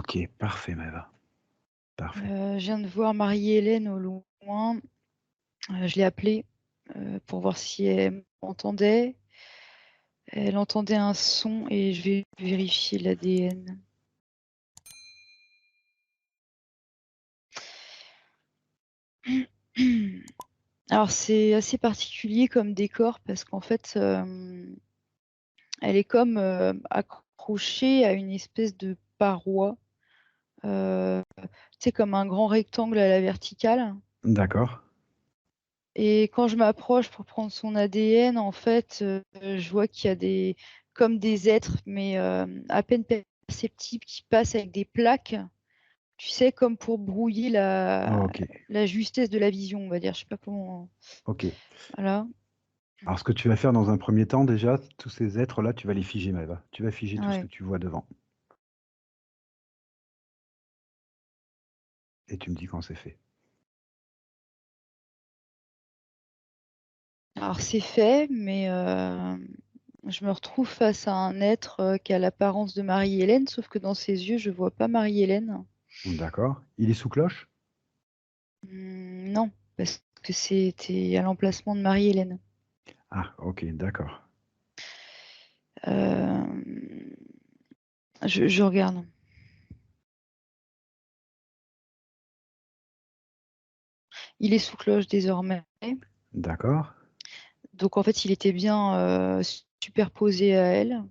OK, parfait Maëva, parfait. Je viens de voir Marie-Hélène au loin, je l'ai appelée, pour voir si elle m'entendait. Elle entendait un son et je vais vérifier l'ADN. Alors c'est assez particulier comme décor parce qu'en fait, elle est comme, accrochée à une espèce de paroi, heu, tu sais comme un grand rectangle à la verticale D'accord. et quand je m'approche pour prendre son ADN, en fait, je vois qu'il y a des comme des êtres mais, à peine perceptibles qui passent avec des plaques, tu sais comme pour brouiller OK, la justesse de la vision, on va dire. Je sais pas comment OK. voilà. Alors ce que tu vas faire dans un premier temps déjà, tous ces êtres-là, tu vas les figer Maëva. Tu vas figer tout ce que Ouais. tu vois devant et tu me dis quand c'est fait. Alors c'est fait, mais je me retrouve face à un être, qui a l'apparence de Marie-Hélène, sauf que dans ses yeux, je vois pas Marie-Hélène. D'accord. Il est sous cloche? Non, parce que c'était à l'emplacement de Marie-Hélène. Ah OK, d'accord. Hem, je regarde. Il est sous cloche désormais, D'accord, donc en fait, il était bien, superposé à elle.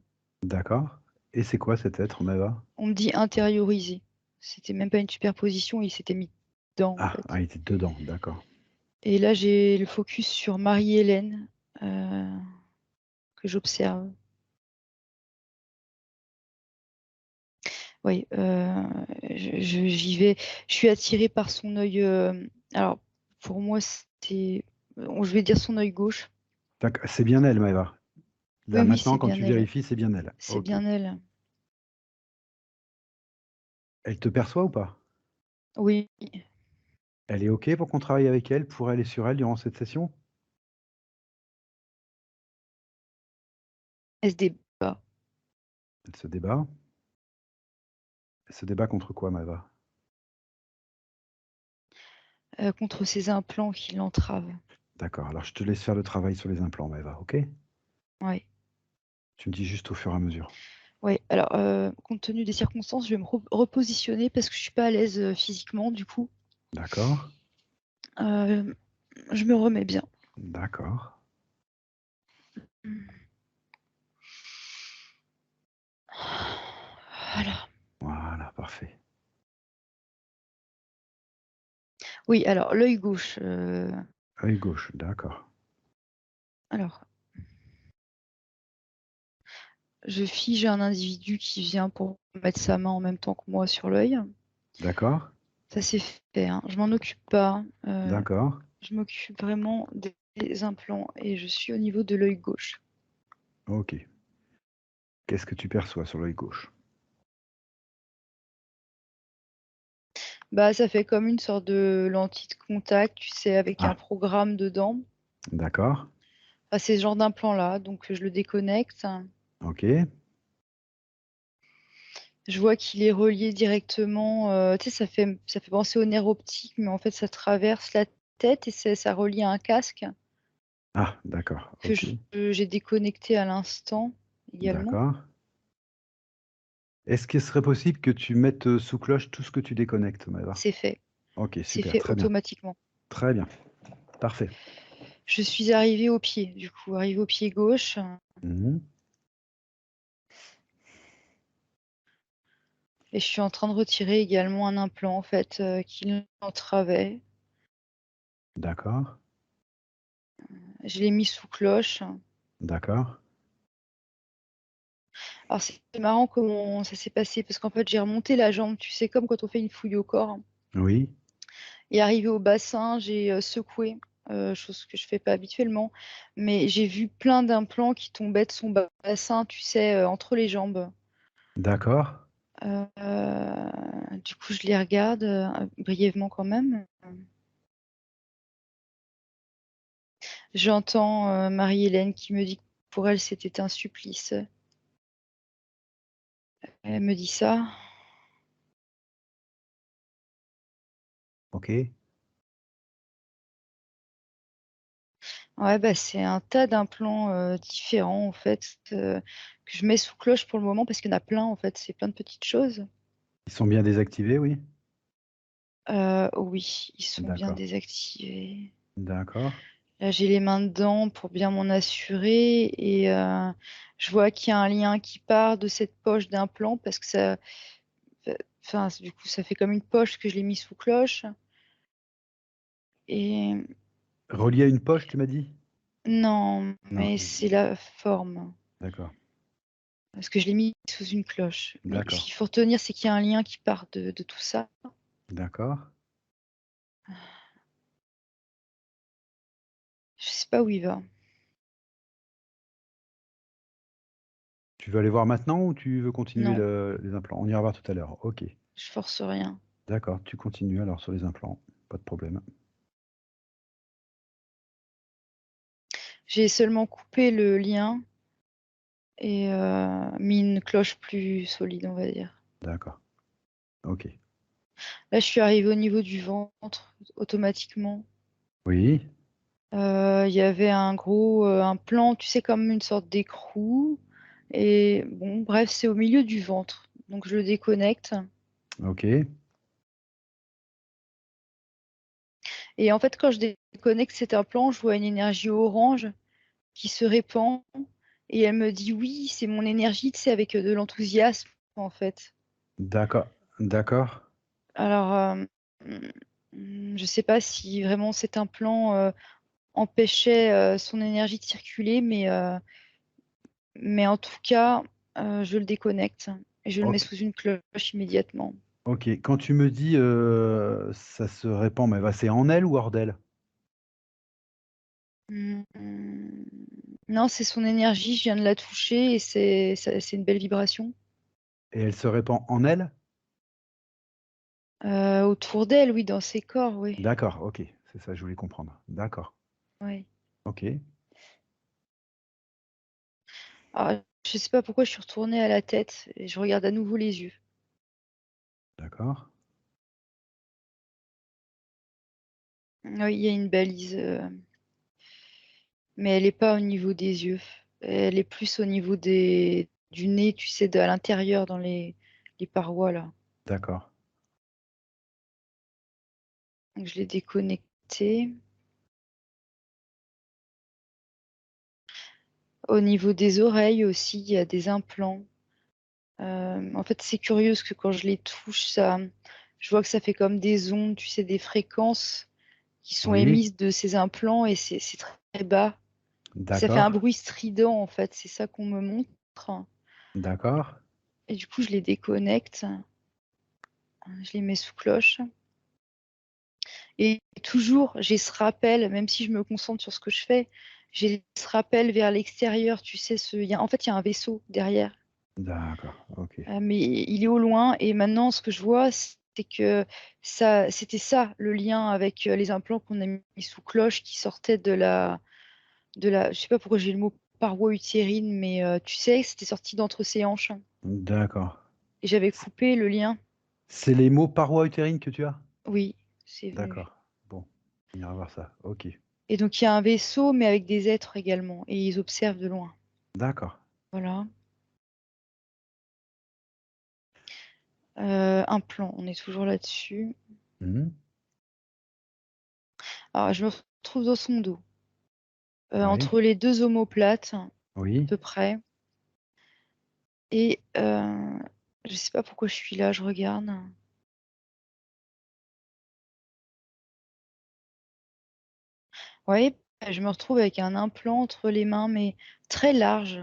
d'accord et c'est quoi cet être Maëva? On me dit intériorisé. C'était même pas une superposition, il s'était mis dedans, en Ah, fait. il était dedans, d'accord. Et là, j'ai le focus sur Marie-Hélène, que j'observe. Oui, j'y vais. Je suis attirée par son œil, alors pour moi, c'est je vais dire son œil gauche. C'est bien elle Maëva? Oui, Là oui, maintenant c'est quand bien tu elle. vérifies, c'est bien elle? C'est OK. bien elle. Elle te perçoit ou pas? Oui, Elle est OK pour qu'on travaille avec elle, pour elle et sur elle durant cette session? elle se débat, Elle se débat? Elle se débat contre quoi Maëva? contre ses implants qui l'entravent. D'accord, alors je te laisse faire le travail sur les implants Maëva, OK? Ouais, Tu me dis juste au fur et à mesure. ouais. Alors, compte tenu des circonstances, je vais me repositionner parce que je suis pas à l'aise, physiquement du coup. D'accord, Hem, je me remets bien. d'accord. Voilà. Voilà, parfait. Oui, alors l'œil gauche, Œil gauche, d'accord. alors je fige un individu qui vient pour mettre sa main en même temps que moi sur l'œil. D'accord, Ça c'est fait, hein. Je m'en occupe pas, d'accord. je m'occupe vraiment des implants et je suis au niveau de l'œil gauche. OK. Qu'est-ce que tu perçois sur l'œil gauche? Bah, ça fait comme une sorte de lentille de contact, tu sais, avec un Ah, programme dedans. d'accord, Bah, c'est ce genre d'implant-là, donc je le déconnecte. OK, Je vois qu'il est relié directement, tu sais, ça fait penser au nerf optique, mais en fait, ça traverse la tête et ça relie à un casque ah, d'accord, que OK, j'ai déconnecté à l'instant également. d'accord. Est-ce qu'il serait possible que tu mettes, sous cloche tout ce que tu déconnectes, Maëva? C'est fait, OK, c'est super, fait très bien, automatiquement. très bien, parfait. Je suis arrivée au pied, du coup, arrivée au pied gauche Mmh. et je suis en train de retirer également un implant, en fait, qui l'entravait. D'accord, Je l'ai mis sous cloche. d'accord, Alors c'est marrant comment ça s'est passé parce qu'en fait, j'ai remonté la jambe, tu sais, comme quand on fait une fouille au corps oui, et arrivée au bassin, j'ai, secoué, chose que je fais pas habituellement, mais j'ai vu plein d'implants qui tombaient de son bassin, tu sais, entre les jambes. d'accord, Du coup, je les regarde, brièvement quand même. J'entends, Marie-Hélène qui me dit que pour elle, c'était un supplice. Elle me dit ça OK. Ouais, bah, c'est un tas d'implants, différents en fait, que je mets sous cloche pour le moment parce qu'il y en a plein en fait, c'est plein de petites choses. Ils sont bien désactivés, oui? Oui, ils sont bien D'accord. désactivés. D'accord. Là, j'ai les mains dedans pour bien m'en assurer et je vois qu'il y a un lien qui part de cette poche d'implant parce que ça enfin, du coup, ça fait comme une poche que je l'ai mis sous cloche et Relié à une poche, tu m'as dit? non, Non, mais c'est la forme. d'accord, Parce que je l'ai mis sous une cloche. Mais ce d'accord, qu'il faut retenir, c'est qu'il y a un lien qui part de tout ça. d'accord. Je sais pas où il va. Tu veux aller voir maintenant ou tu veux continuer Non, les implants? On ira voir tout à l'heure. OK. je force rien. D'accord, tu continues alors sur les implants, pas de problème. J'ai seulement coupé le lien et mis une cloche plus solide, on va dire. D'accord, OK. Là, je suis arrivée au niveau du ventre automatiquement. Oui, Il y avait un gros, un plan, tu sais, comme une sorte d'écrou et bon, bref, c'est au milieu du ventre. Donc je le déconnecte OK, et en fait, quand je déconnecte cet implant, je vois une énergie orange qui se répand et elle me dit: «Oui, c'est mon énergie», tu sais, avec, de l'enthousiasme, en fait. d'accord, d'accord, Alors, je sais pas si vraiment cet implant, empêchait, son énergie de circuler, mais en tout cas, je le déconnecte et je le mets OK, sous une cloche immédiatement. OK. Quand tu me dis, ça se répand, mais bah, c'est en elle ou hors d'elle? Non, c'est son énergie, je viens de la toucher et c'est une belle vibration. Et elle se répand en elle? Autour d'elle, oui, dans ses corps, oui. D'accord, OK, c'est ça, je voulais comprendre. D'accord, Oui. OK, Alors, je sais pas pourquoi je suis retournée à la tête et je regarde à nouveau les yeux. d'accord, Oui, il y a une balise, mais elle est pas au niveau des yeux. Elle est plus au niveau du nez, tu sais, à l'intérieur dans les parois là. d'accord, Donc je l'ai déconnectée. Au niveau des oreilles aussi, il y a des implants. En fait, c'est curieux parce que quand je les touche, je vois que ça fait comme des ondes, tu sais, des fréquences qui sont oui, émises de ces implants et c'est très bas. Ça fait un d'accord, bruit strident en fait, c'est ça qu'on me montre d'accord, et du coup je les déconnecte, je les mets sous cloche et toujours j'ai ce rappel, même si je me concentre sur ce que je fais, j'ai ce rappel vers l'extérieur, tu sais, il y a un vaisseau derrière, d'accord, OK, mais il est au loin et maintenant ce que je vois, c'est que c'était ça le lien avec, les implants qu'on a mis sous cloche qui sortaient de la je sais pas pourquoi j'ai le mot paroi utérine, mais tu sais, c'était sorti d'entre ses hanches d'accord. et j'avais C coupé le lien. c'est les mots parois utérines que tu as? Oui, c'est venu D'accord, bon, on ira voir ça, OK, et donc il y a un vaisseau, mais avec des êtres également et ils observent de loin. d'accord. Voilà. Un plan, on est toujours là-dessus. Mmh. Alors je me retrouve dans son dos, Oui, entre les 2 omoplates à oui, peu près et je sais pas pourquoi je suis là, je regarde. Oui, je me retrouve avec un implant entre les mains, mais très large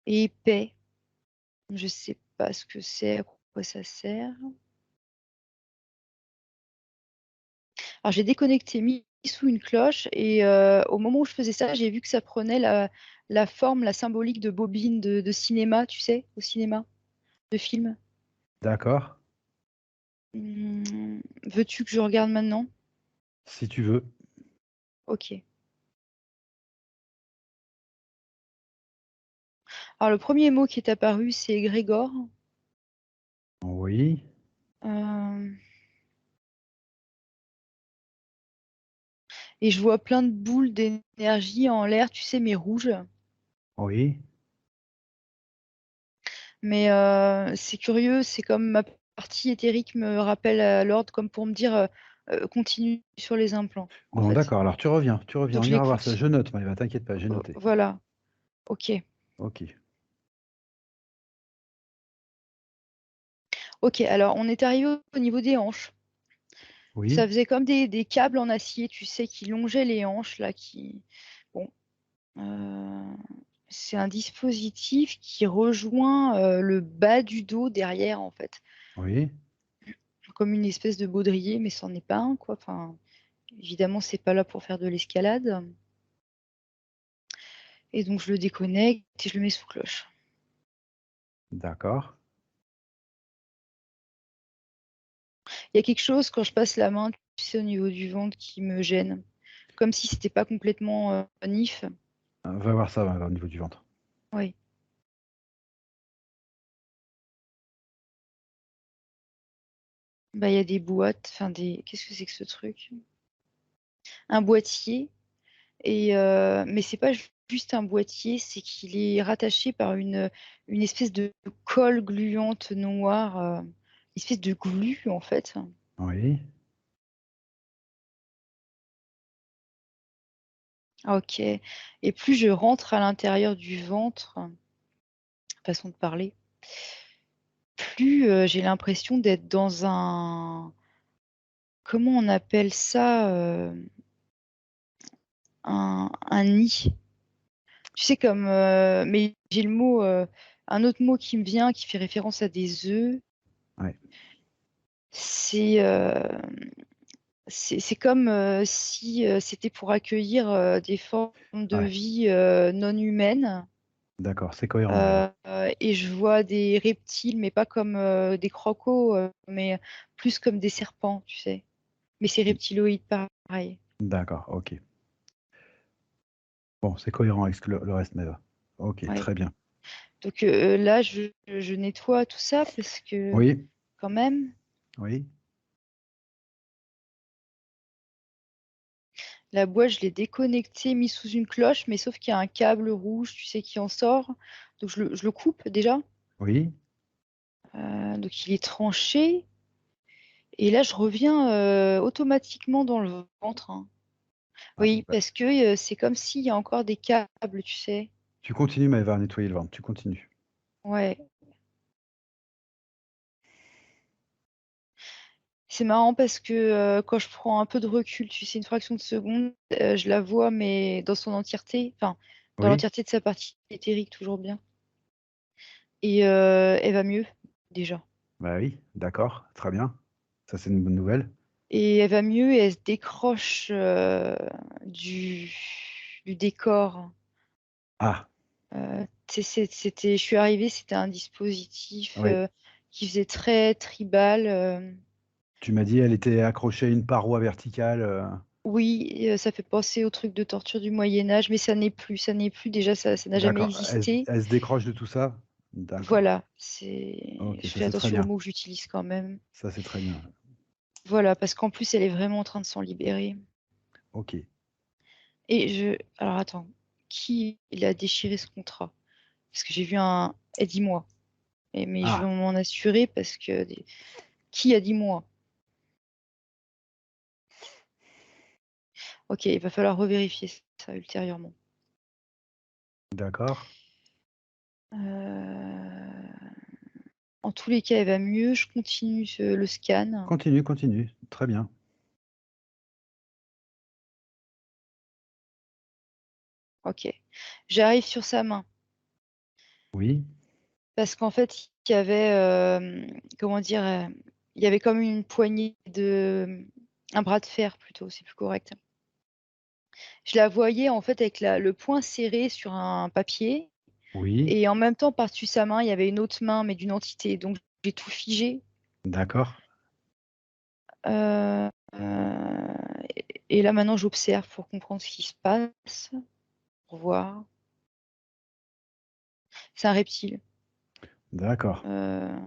et épais. Je sais pas ce que c'est, à quoi ça sert. Alors j'ai déconnecté, mis sous une cloche et au moment où je faisais ça, j'ai vu que ça prenait la forme, la symbolique de bobines de cinéma, tu sais, au cinéma, de films. d'accord, Veux-tu que je regarde maintenant? si tu veux. OK. Alors le premier mot qui est apparu, c'est égrégore. Oui, Hem, et je vois plein de boules d'énergie en l'air, tu sais, mais rouges. Oui, Mais c'est curieux, c'est comme ma partie éthérique me rappelle à l'ordre, comme pour me dire continue sur les implants, en bon, fait. d'accord. Alors tu reviens, Donc on je ira voir ça. l'écoute. Je note, Maëva, t'inquiète pas, j'ai noté. Voilà, ok. Ok. Ok, alors on est arrivé au niveau des hanches. Ça Oui, faisait comme des câbles en acier, tu sais, qui longeaient les hanches, là, qui. Bon. euh, C'est un dispositif qui rejoint le bas du dos derrière, en fait. oui, Comme une espèce de baudrier, mais c'en est pas un, quoi. Enfin, évidemment, c'est pas là pour faire de l'escalade. Et donc, je le déconnecte et je le mets sous cloche. d'accord. Il y a quelque chose, quand je passe la main, tu sais, au niveau du ventre, qui me gêne. Comme si c'était pas complètement nif. Va voir ça, Maëva, au niveau du ventre. Oui. Bah, il y a des boîtes, enfin des. Qu'est-ce que c'est que ce truc? Un boîtier. Et mais c'est pas juste un boîtier, c'est qu'il est rattaché par une espèce de colle gluante noire, une espèce de glu en fait. Oui, Ah, ok. Et plus je rentre à l'intérieur du ventre, façon de parler, plus j'ai l'impression d'être dans un, comment on appelle ça, un nid. Tu sais comme, mais j'ai le mot, un autre mot qui me vient, qui fait référence à des œufs. ouais. C'est c'est comme si c'était pour accueillir des formes de Ouais, vie non humaines. d'accord, c'est cohérent, Maëva. Et je vois des reptiles, mais pas comme des crocos, mais plus comme des serpents, tu sais. Mais c'est reptiloïde, pareil. D'accord, ok. Bon, c'est cohérent avec le reste, Maëva. Ok, Ouais. très bien. Donc là, je nettoie tout ça parce que Oui, quand même, oui, la boîte, je l'ai déconnectée, mise sous une cloche, mais sauf qu'il y a un câble rouge, tu sais, qui en sort. Donc je le coupe déjà. oui. Donc il est tranché. Et là, je reviens automatiquement dans le ventre, hein. Ah, Oui, bah, parce que c'est comme s'il y a encore des câbles, tu sais. tu continues, Maëva, à nettoyer le ventre. Tu continues. Ouais. C'est marrant parce que quand je prends un peu de recul, tu sais, une fraction de seconde, je la vois, mais dans son entièreté, enfin, dans Oui, l'entièreté de sa partie éthérique, toujours bien. Et elle va mieux, déjà. bah oui, d'accord, très bien. Ça, c'est une bonne nouvelle. Et elle va mieux et elle se décroche du, du décor. Ah, Tu sais, je suis arrivée, c'était un dispositif oui. qui faisait très tribal. Tu m'as dit elle était accrochée à une paroi verticale. Oui, ça fait penser au truc de torture du Moyen Âge, mais ça n'est plus déjà, ça n'a jamais D'accord. existé. Elle se décroche de tout ça? D'accord. Voilà, Ok, je ça fais c'est très attention aux bien. mots que j'utilise quand même. Ça c'est très bien. Voilà, parce qu'en plus, elle est vraiment en train de s'en libérer. Ok. Alors attends, qui il a déchiré ce contrat? Parce que j'ai vu un, dis-moi. Mais je veux Ah, m'en assurer parce que qui a dit moi? Ok, il va falloir revérifier ça ultérieurement. d'accord. Euh, En tous les cas, elle va mieux. Je continue le scan. Continue, continue. Très bien. Ok. J'arrive sur sa main. Oui, Parce qu'en fait, il y avait, comment dire, il y avait comme une poignée de, un bras de fer plutôt, c'est plus correct. Je la voyais en fait avec le poing serré sur un papier. oui, Et en même temps, par-dessus sa main, il y avait une autre main, mais d'une entité. Donc, j'ai tout figé. d'accord. Euh, et là, maintenant, j'observe pour comprendre ce qui se passe, pour voir. C'est un reptile. D'accord. Euh,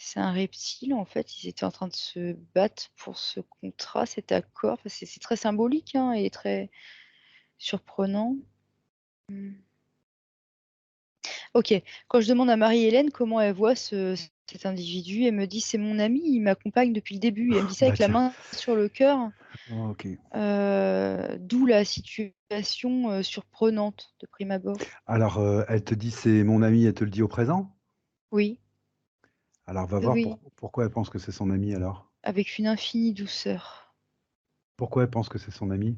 C'est un reptile, en fait, ils étaient en train de se battre pour ce contrat, cet accord. Enfin, c'est très symbolique, hein, et très surprenant. Mmh. OK. Quand je demande à Marie-Hélène comment elle voit cet individu, elle me dit: «C'est mon ami, il m'accompagne depuis le début» et elle me dit ça Bah, avec la tiens. main sur le cœur, OK. d'où la situation, surprenante de prime abord. Alors, elle te dit: «C'est mon ami», elle te le dit au présent? Oui, Alors va oui, voir oui, pourquoi elle pense que c'est son ami alors? avec une infinie douceur. Pourquoi elle pense que c'est son ami?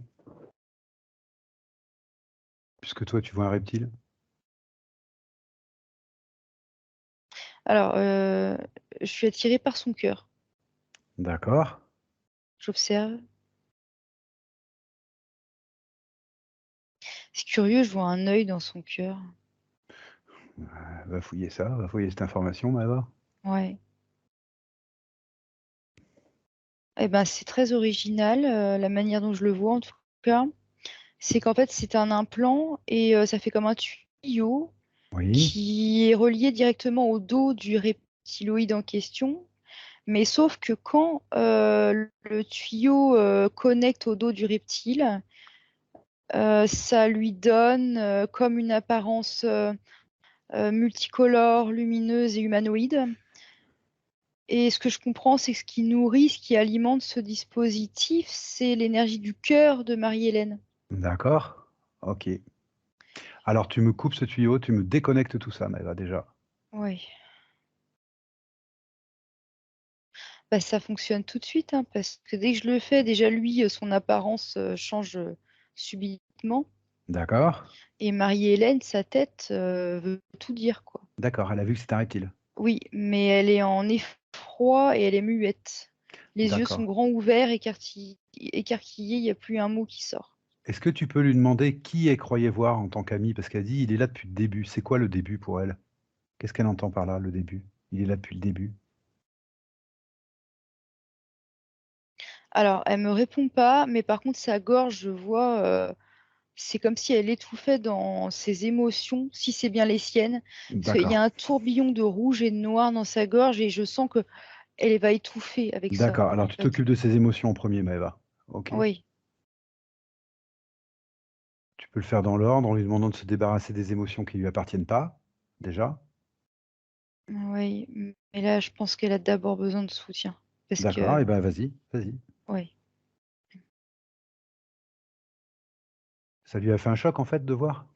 Puisque toi tu vois un reptile? Alors, je suis attirée par son cœur. D'accord. J'observe. C'est curieux, je vois un œil dans son cœur. Va fouiller ça, va fouiller cette information, Maëva. Ouais. Et ben, c'est très original, la manière dont je le vois en tout cas. C'est qu'en fait, c'est un implant et ça fait comme un tuyau Oui, qui est relié directement au dos du reptiloïde en question. Mais sauf que quand, le tuyau, connecte au dos du reptile, ça lui donne, comme une apparence, multicolore, lumineuse et humanoïde. Et ce que je comprends, c'est que ce qui nourrit, ce qui alimente ce dispositif, c'est l'énergie du cœur de Marie-Hélène. d'accord. OK. Alors tu me coupes ce tuyau, tu me déconnectes tout ça, Maëva, déjà. Oui. Bah, ça fonctionne tout de suite, hein, parce que dès que je le fais, déjà lui, son apparence, change, subitement D'accord. et Marie-Hélène, sa tête, veut tout dire, quoi. D'accord, elle a vu que c'était un reptile. Oui, mais elle est en effroi et elle est muette. Les yeux sont D'accord. grands ouverts, écarquillés, il y a plus un mot qui sort. Est-ce que tu peux lui demander qui elle croyait voir en tant qu'ami? Parce qu'elle dit: «Il est là depuis le début». C'est quoi le début pour elle? Qu'est-ce qu'elle entend par là, le début? Il est là depuis le début? Alors, elle me répond pas, mais par contre sa gorge, je vois, c'est comme si elle étouffait dans ses émotions, si c'est bien les siennes. Parce qu'il y D'accord. a un tourbillon de rouge et de noir dans sa gorge et je sens qu'elle va étouffer avec ça, D'accord, en alors tu fait. t'occupes de ses émotions en premier, Maëva. OK. Oui, Tu peux le faire dans l'ordre en lui demandant de se débarrasser des émotions qui lui appartiennent pas, déjà. oui, mais là, je pense qu'elle a d'abord besoin de soutien. Parce D'accord que et ben vas-y, vas-y. oui, Ça lui a fait un choc en fait de voir?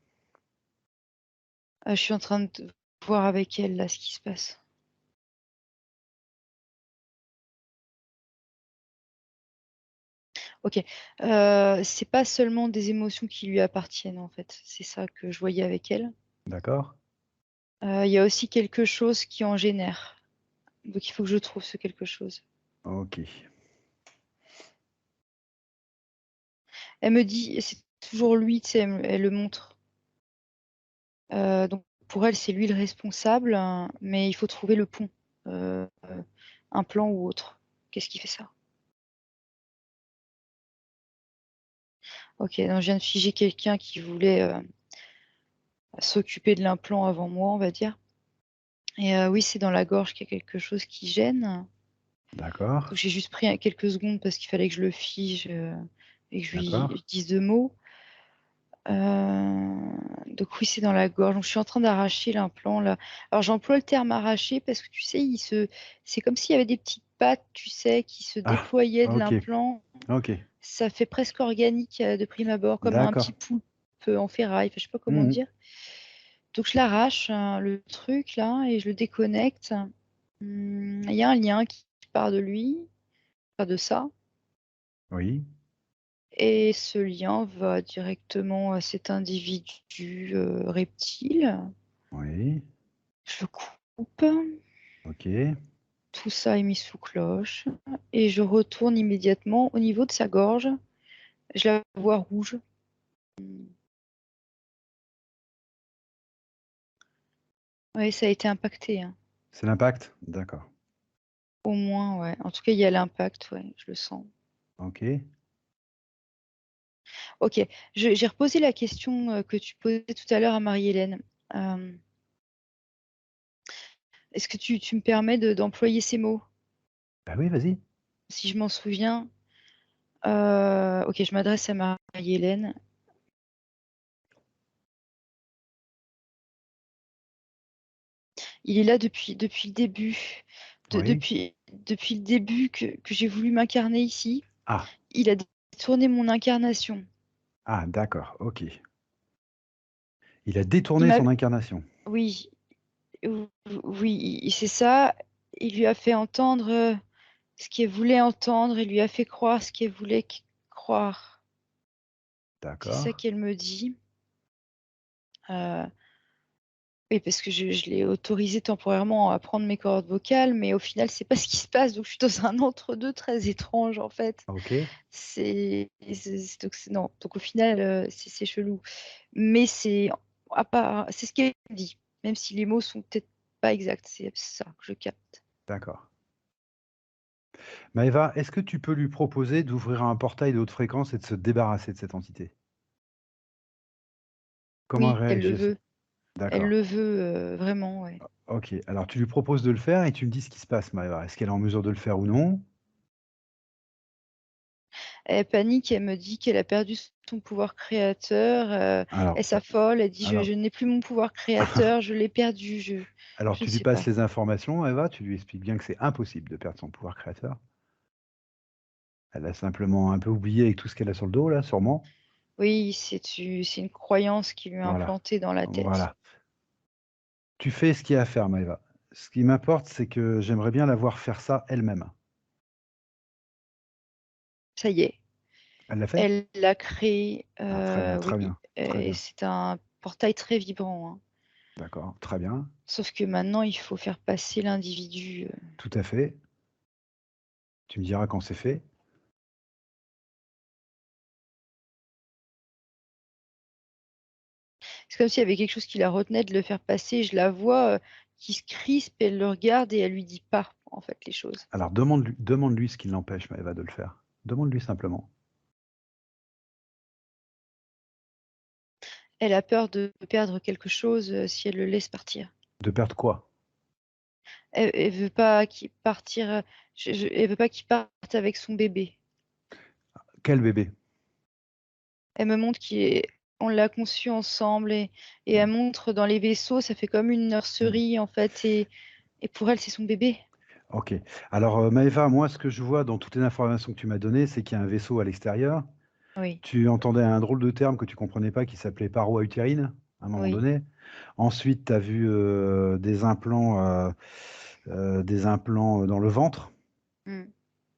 je suis en train de voir avec elle, là, ce qui se passe. OK, c'est pas seulement des émotions qui lui appartiennent, en fait. C'est ça que je voyais avec elle. D'accord. Il y a aussi quelque chose qui en génère. Donc il faut que je trouve ce quelque chose. OK. Elle me dit c'est toujours lui, tu sais, elle le montre. Donc pour elle, c'est lui le responsable, mais il faut trouver le pont, heu, un plan ou autre. Qu'est-ce qui fait ça? OK, donc je viens de figer quelqu'un qui voulait, s'occuper de l'implant avant moi, on va dire et oui, c'est dans la gorge qu'il y a quelque chose qui gêne. D'accord. Donc j'ai juste pris, quelques secondes parce qu'il fallait que je le fige, et que je D'accord. dise 2 mots. Donc oui, c'est dans la gorge. Donc je suis en train d'arracher l'implant là. Alors j'emploie le terme arracher parce que tu sais, c'est comme s'il y avait des petites pattes, tu sais, qui se Ah! déployaient de OK. l'implant. OK. Ça fait presque organique, de prime abord, comme un D'accord. petit poulpe, en ferraille, enfin je sais pas comment Mmh. dire. Donc je l'arrache, le truc là et je le déconnecte. Il y a un lien qui part de lui, enfin de ça Oui. et ce lien va directement à cet individu, reptile. Oui. Je le coupe, OK. tout ça est mis sous cloche et je retourne immédiatement au niveau de sa gorge. Je la vois rouge. Oui, ça a été impacté, hein. C'est l'impact? D'accord. Au moins, ouais. En tout cas, il y a l'impact, ouais, je le sens. OK. OK, j'ai reposé la question, que tu posais tout à l'heure à Marie-Hélène. Hem, Est-ce que tu me permets d'employer ces mots? Bah oui, vas-y. Si je m'en souviens. OK, je m'adresse à Marie-Hélène. Il est là depuis le début. Oui. Depuis le début que j'ai voulu m'incarner ici, Ah, il a détourné mon incarnation. ah, d'accord, OK. Il a Il détourné m'a son incarnation. Oui, oui, c'est ça. Il lui a fait entendre, ce qu'elle voulait entendre, il lui a fait croire ce qu'elle voulait croire. C'est ça D'accord. qu'elle me dit. Heu, oui, parce que je l'ai autorisé temporairement à prendre mes cordes vocales, mais au final, c'est pas ce qui se passe, donc je suis dans un entre-deux très étrange, en fait. OK. Non, donc au final, c'est chelou. Mais c'est ce qu'elle dit, même si les mots sont peut-être pas exacts, c'est ça que je capte. D'accord. Maëva, est-ce que tu peux lui proposer d'ouvrir un portail de haute fréquence et de se débarrasser de cette entité? Comment Oui, elle le réagit veut. Elle D'accord. le veut, vraiment, ouais. OK. Alors tu lui proposes de le faire et tu me dis ce qui se passe, Maëva. Est-ce qu'elle est en mesure de le faire ou non? Elle panique, elle me dit qu'elle a perdu son pouvoir créateur, Alors, elle s'affole, elle dit: «Je alors je n'ai plus mon pouvoir créateur, je l'ai perdu, alors je ne tu lui sais passes pas». les informations, Maëva, tu lui expliques bien que c'est impossible de perdre son pouvoir créateur. Elle a simplement un peu oublié avec tout ce qu'elle a sur le dos là, sûrement. Oui, c'est une croyance qui lui est Voilà, implantée dans la tête. voilà. Tu fais ce qu'il y a à faire, Maëva. Ce qui m'importe, c'est que j'aimerais bien la voir faire ça elle-même. Ça y est, Elle l'a fait? elle l'a créé, Ah très bien, oui, très bien, très et bien. c'est un portail très vibrant, hein. D'accord, très bien, Sauf que maintenant, il faut faire passer l'individu, tout à fait. Tu me diras quand c'est fait. c'est comme s'il y avait quelque chose qui la retenait de le faire passer. Je la vois, qui se crispe, elle le regarde et elle lui dit pas, en fait, les choses. Alors demande-lui ce qui l'empêche, Maëva, de le faire. Demande-lui simplement. Elle a peur de perdre quelque chose, si elle le laisse partir. De perdre quoi? Elle veut pas qu'il partir, elle veut pas qu'il parte avec son bébé. Quel bébé? Elle me montre on l'a conçu ensemble et elle Mmh. montre dans les vaisseaux, ça fait comme une Mmh. nurserie, en fait, et pour elle, c'est son bébé. OK. Alors, Maëva, moi, ce que je vois dans toutes les informations que tu m'as données, c'est qu'il y a un vaisseau à l'extérieur. Oui, Tu entendais un drôle de terme que tu comprenais pas qui s'appelait paroi utérine, à un moment oui. donné. Ensuite, tu as vu, des implants, dans le ventre. Mmh.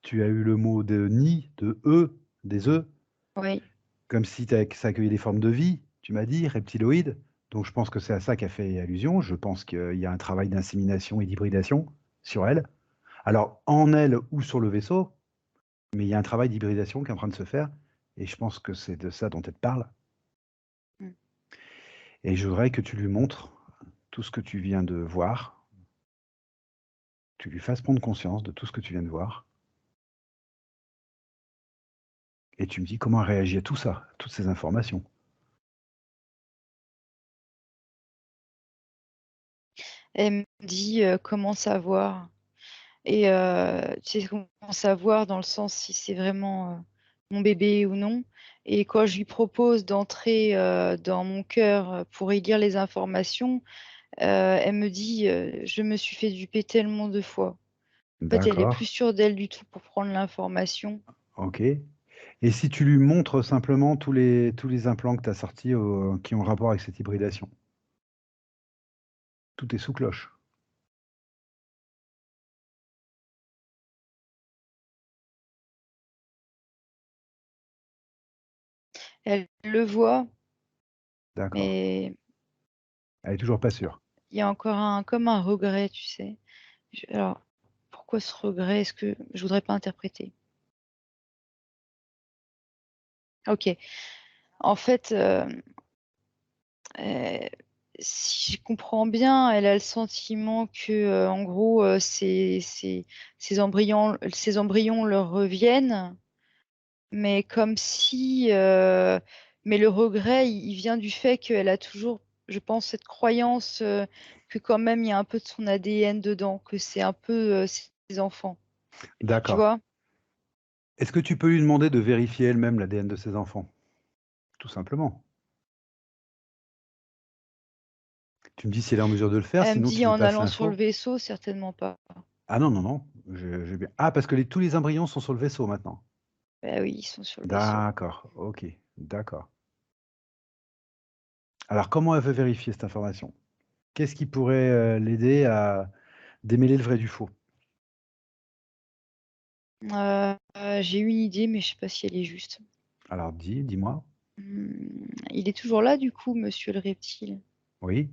Tu as eu le mot de nid, de œufs, des œufs, Oui. comme si ça accueillait des formes de vie, tu m'as dit, reptiloïdes. Donc je pense que c'est à ça qu'a fait allusion. Je pense qu'il y a un travail d'insémination et d'hybridation sur elle. Alors en elle ou sur le vaisseau, mais il y a un travail d'hybridation qui est en train de se faire et je pense que c'est de ça dont elle parle Mmh. et je voudrais que tu lui montres tout ce que tu viens de voir, tu lui fasses prendre conscience de tout ce que tu viens de voir et tu me dis comment elle réagit à tout ça, à toutes ces informations. Elle me dit, «Comment savoir?» et tu sais, comment savoir dans le sens si c'est vraiment, mon bébé ou non, et quand je lui propose d'entrer, dans mon cœur, pour y lire les informations, elle me dit, «Je me suis fait duper tellement de fois». En fait, elle est D'accord, plus sûre d'elle du tout pour prendre l'information. OK. Et si tu lui montres simplement tous les implants que tu as sortis, qui ont rapport avec cette hybridation? Tout est sous cloche. Elle le voit, D'accord. mais Elle est toujours pas sûre. il y a encore comme un regret, tu sais? Alors, pourquoi ce regret? Est-ce que je voudrais pas interpréter. OK. En fait, heu, si je comprends bien, elle a le sentiment que, en gros, ces embryons leur reviennent, mais comme si, mais le regret, il vient du fait qu'elle a toujours je pense, cette croyance, que quand même il y a un peu de son ADN dedans, que c'est un peu, ses enfants. Tu D'accord. vois? Est-ce que tu peux lui demander de vérifier elle-même l'ADN de ses enfants? Tout simplement. Tu me dis si elle est en mesure de le faire, Elle me sinon tu dit: lui «En passes allant sur le l'info. vaisseau, certainement pas». Ah non, non, non, j'ai bien parce que tous les embryons sont sur le vaisseau maintenant? Bah oui, ils sont sur le vaisseau. D'accord, OK, d'accord. Alors comment elle veut vérifier cette information? Qu'est-ce qui pourrait, l'aider à démêler le vrai du faux? J'ai une idée, mais je sais pas si elle est juste. Alors dis-moi. Il est toujours là du coup, monsieur le reptile? Oui?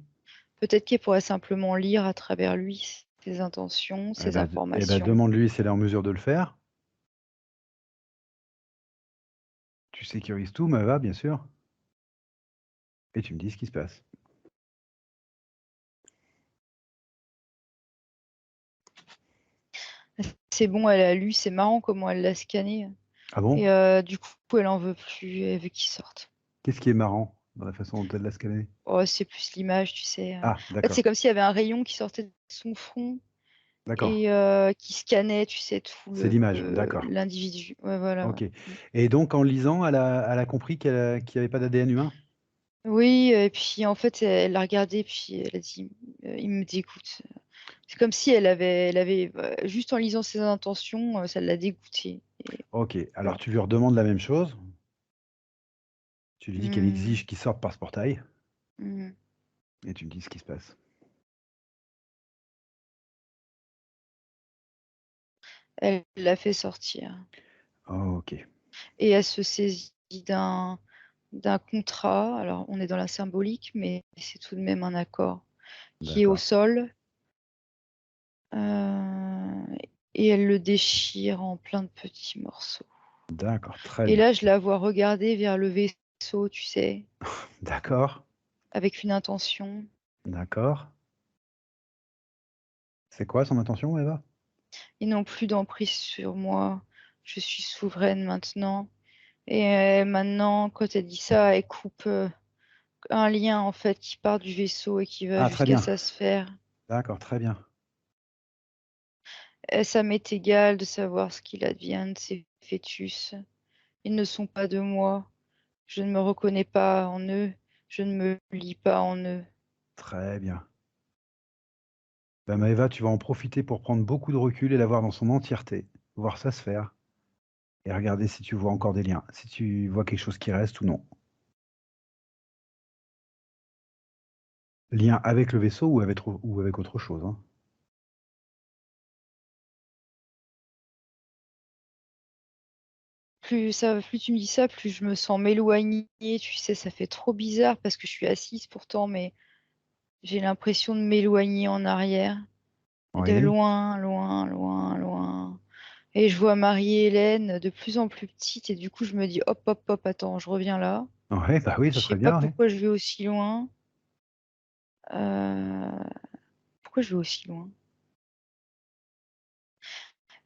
Peut-être qu'elle pourrait simplement lire à travers lui ses intentions, ses informations. Demande-lui si elle est en mesure de le faire. Tu sécurises tout, Maëva, bien sûr, et tu me dis ce qui se passe. C'est bon, elle a lu, c'est marrant comment elle l'a scanné Ah et bon? du coup, elle en veut plus, elle veut qu'il sorte. Qu'est-ce qui est marrant dans la façon dont elle l'a scanné? Oh, c'est plus l'image, tu sais, Ah en fait, c'est d'accord, comme s'il y avait un rayon qui sortait de son front d'accord. et qui scannait, tu sais, tout C'est l'image, d'accord. l'individu. Ouais, voilà, OK, ouais. Mmh. et donc en lisant, elle a compris qu'il y avait pas d'ADN humain? Oui, et puis, en fait, elle l'a regardé, puis elle a dit: «Il me dégoûte». C'est comme si elle avait, juste en lisant ses intentions, ça l'a dégoûtée et OK, alors voilà. tu lui redemandes la même chose. Tu lui dis qu'elle Mmh. exige qu'il sorte par ce portail Mmh. et tu me dis ce qui se passe. Elle l'a fait sortir OK, et elle se saisit d'un contrat. Alors, on est dans la symbolique, mais c'est tout de même un accord qui est au d'accord, sol, heu et elle le déchire en plein de petits morceaux d'accord, très et bien. là, je la vois regarder vers le vaisseau, tu sais, D'accord, avec une intention. d'accord. C'est quoi son intention, Eva? Ils n'ont plus d'emprise sur moi. Je suis souveraine maintenant et maintenant, quand elle dit ça, elle coupe, un lien, en fait, qui part du vaisseau et qui va Ah très jusqu'à bien, sa sphère. d'accord, très bien. Et ça m'est égal de savoir ce qu'il advient de ces fœtus. Ils ne sont pas de moi. Je ne me reconnais pas en eux. Je ne me lis pas en eux. Très bien. Bah, Maëva, tu vas en profiter pour prendre beaucoup de recul et la voir dans son entièreté, voir sa sphère et regarder si tu vois encore des liens, si tu vois quelque chose qui reste ou non. Lien avec le vaisseau ou avec autre chose, hein. Plus tu me dis ça, plus je me sens m'éloigner, tu sais, ça fait trop bizarre parce que je suis assise pourtant, mais j'ai l'impression de m'éloigner en arrière, de Oui, loin, loin, loin, loin et je vois Marie-Hélène de plus en plus petite et du coup, je me dis: «Hop, hop, hop, attends, je reviens là». ouais, bah oui, ça Je sais serait pas bien, oui. pourquoi je vais aussi loin, heu, pourquoi je vais aussi loin?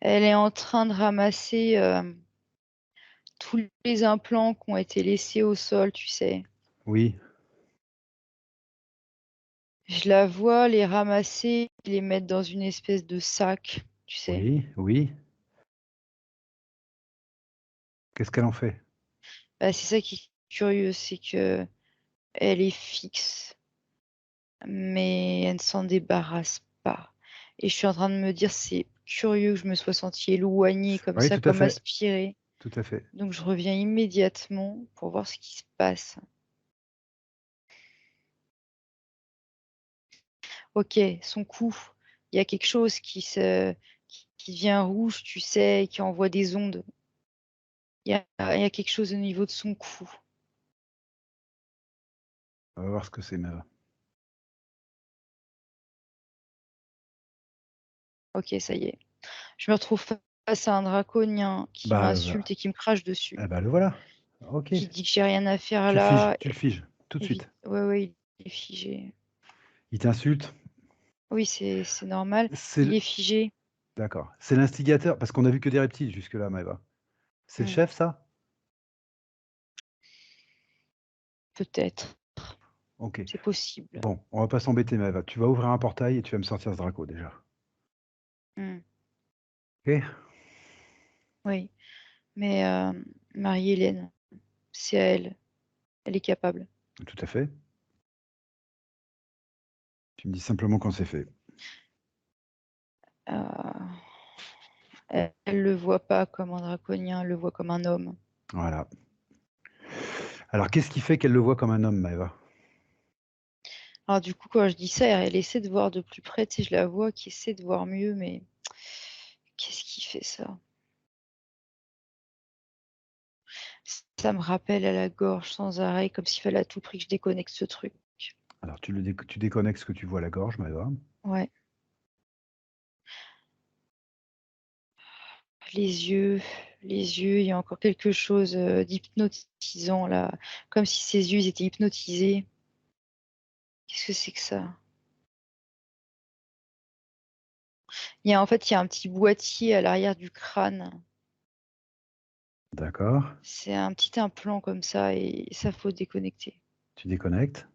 Elle est en train de ramasser, tous les implants qui ont été laissés au sol, tu sais? Oui, Je la vois les ramasser, les mettre dans une espèce de sac, tu sais? oui, oui. Qu'est-ce qu'elle en fait? Bah, c'est ça qui est curieux, c'est qu'elle est fixe, mais elle ne s'en débarrasse pas et je suis en train de me dire: «C'est curieux que je me sois sentie éloignée comme Oui, ça, tout à comme fait, aspirée». tout à fait. Donc je reviens immédiatement pour voir ce qui se passe. OK, son cou, il y a quelque chose qui devient rouge, tu sais, et qui envoie des ondes. Il y a quelque chose au niveau de son cou. On va voir ce que c'est, Maëva. OK, ça y est. Je me retrouve face à un draconien qui Bah, m'insulte et qui me crache dessus, le voilà. OK. qui dit que j'ai rien à faire Tu là le figes, tout de et suite. ouais, ouais, il est figé. Il t'insulte. Oui, c'est normal. C'est Il l est figé. D'accord. C'est l'instigateur parce qu'on a vu que des reptiles jusque-là, Maëva. C'est le Mmh, chef, ça? peut-être. Ok. C'est possible. Bon, on va pas s'embêter, Maëva. Tu vas ouvrir un portail et tu vas me sortir ce Draco déjà. Mmh. Ok? Oui, mais Marie-Hélène, c'est à elle. Elle est capable. Tout à fait. Tu me dis simplement quand c'est fait. Heu, elle le voit pas comme un draconien, elle le voit comme un homme. Voilà. Alors, qu'est-ce qui fait qu'elle le voit comme un homme, Maëva? Alors du coup, quand je dis ça, elle essaie de voir de plus près, tu sais, je la vois qui essaie de voir mieux, mais qu'est-ce qui fait ça? Ça me rappelle à la gorge sans arrêt, comme s'il fallait à tout prix que je déconnecte ce truc. Alors, tu déconnectes ce que tu vois à la gorge, Maëva. Ouais, les yeux les yeux, il y a encore quelque chose, d'hypnotisant là, comme si ses yeux, ils étaient hypnotisés. Qu'est-ce que c'est que ça? Il y a un petit boîtier à l'arrière du crâne. D'accord. C'est un petit implant comme ça et ça, faut déconnecter. Tu déconnectes.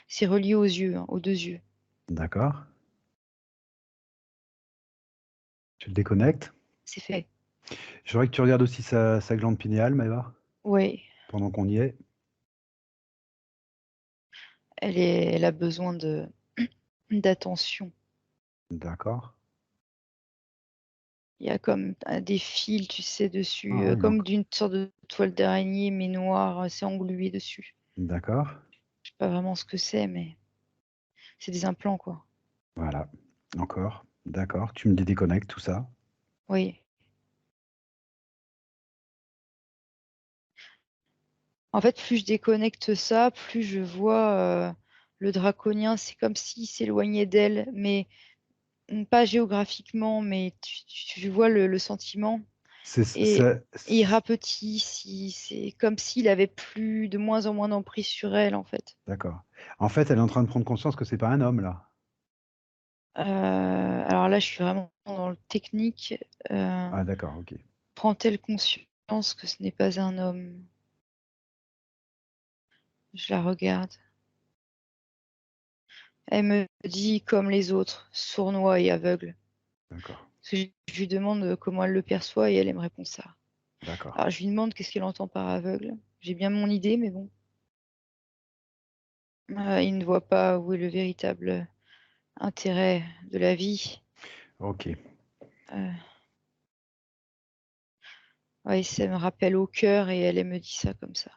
C'est relié aux yeux, hein, aux 2 yeux. D'accord. Tu le déconnectes. C'est fait. Je voudrais que tu regardes aussi sa glande pinéale, Maëva, Ouais, pendant qu'on y est. elle a besoin de d'attention. D'accord. Il y a comme, des fils, tu sais, dessus, Ah, comme d'une sorte de toile d'araignée, mais noire, c'est englué dessus. d'accord. Je sais pas vraiment ce que c'est, mais c'est des implants, quoi. Voilà. Encore. D'accord. Tu me déconnectes tout ça. Oui. En fait, plus je déconnecte ça, plus je vois, le draconien, c'est comme s'il s'éloignait d'elle, mais pas géographiquement, mais tu vois le sentiment C'est et il rapetit, c'est comme s'il avait plus de moins en moins d'emprise sur elle, en fait. d'accord. En fait, elle est en train de prendre conscience que c'est pas un homme, là. Alors là, je suis vraiment dans le technique, Ah, d'accord, OK. prend-elle conscience que ce n'est pas un homme? Je la regarde. Elle me dit comme les autres, sournois et aveugle. D'accord. Parce que je lui demande, comment elle le perçoit et elle me répond ça. D'accord. Alors je lui demande qu'est-ce qu'elle entend par aveugle. J'ai bien mon idée, mais bon. Il ne voit pas où est le véritable intérêt de la vie. OK. Heu, ouais, ça me rappelle au cœur et elle me dit ça comme ça.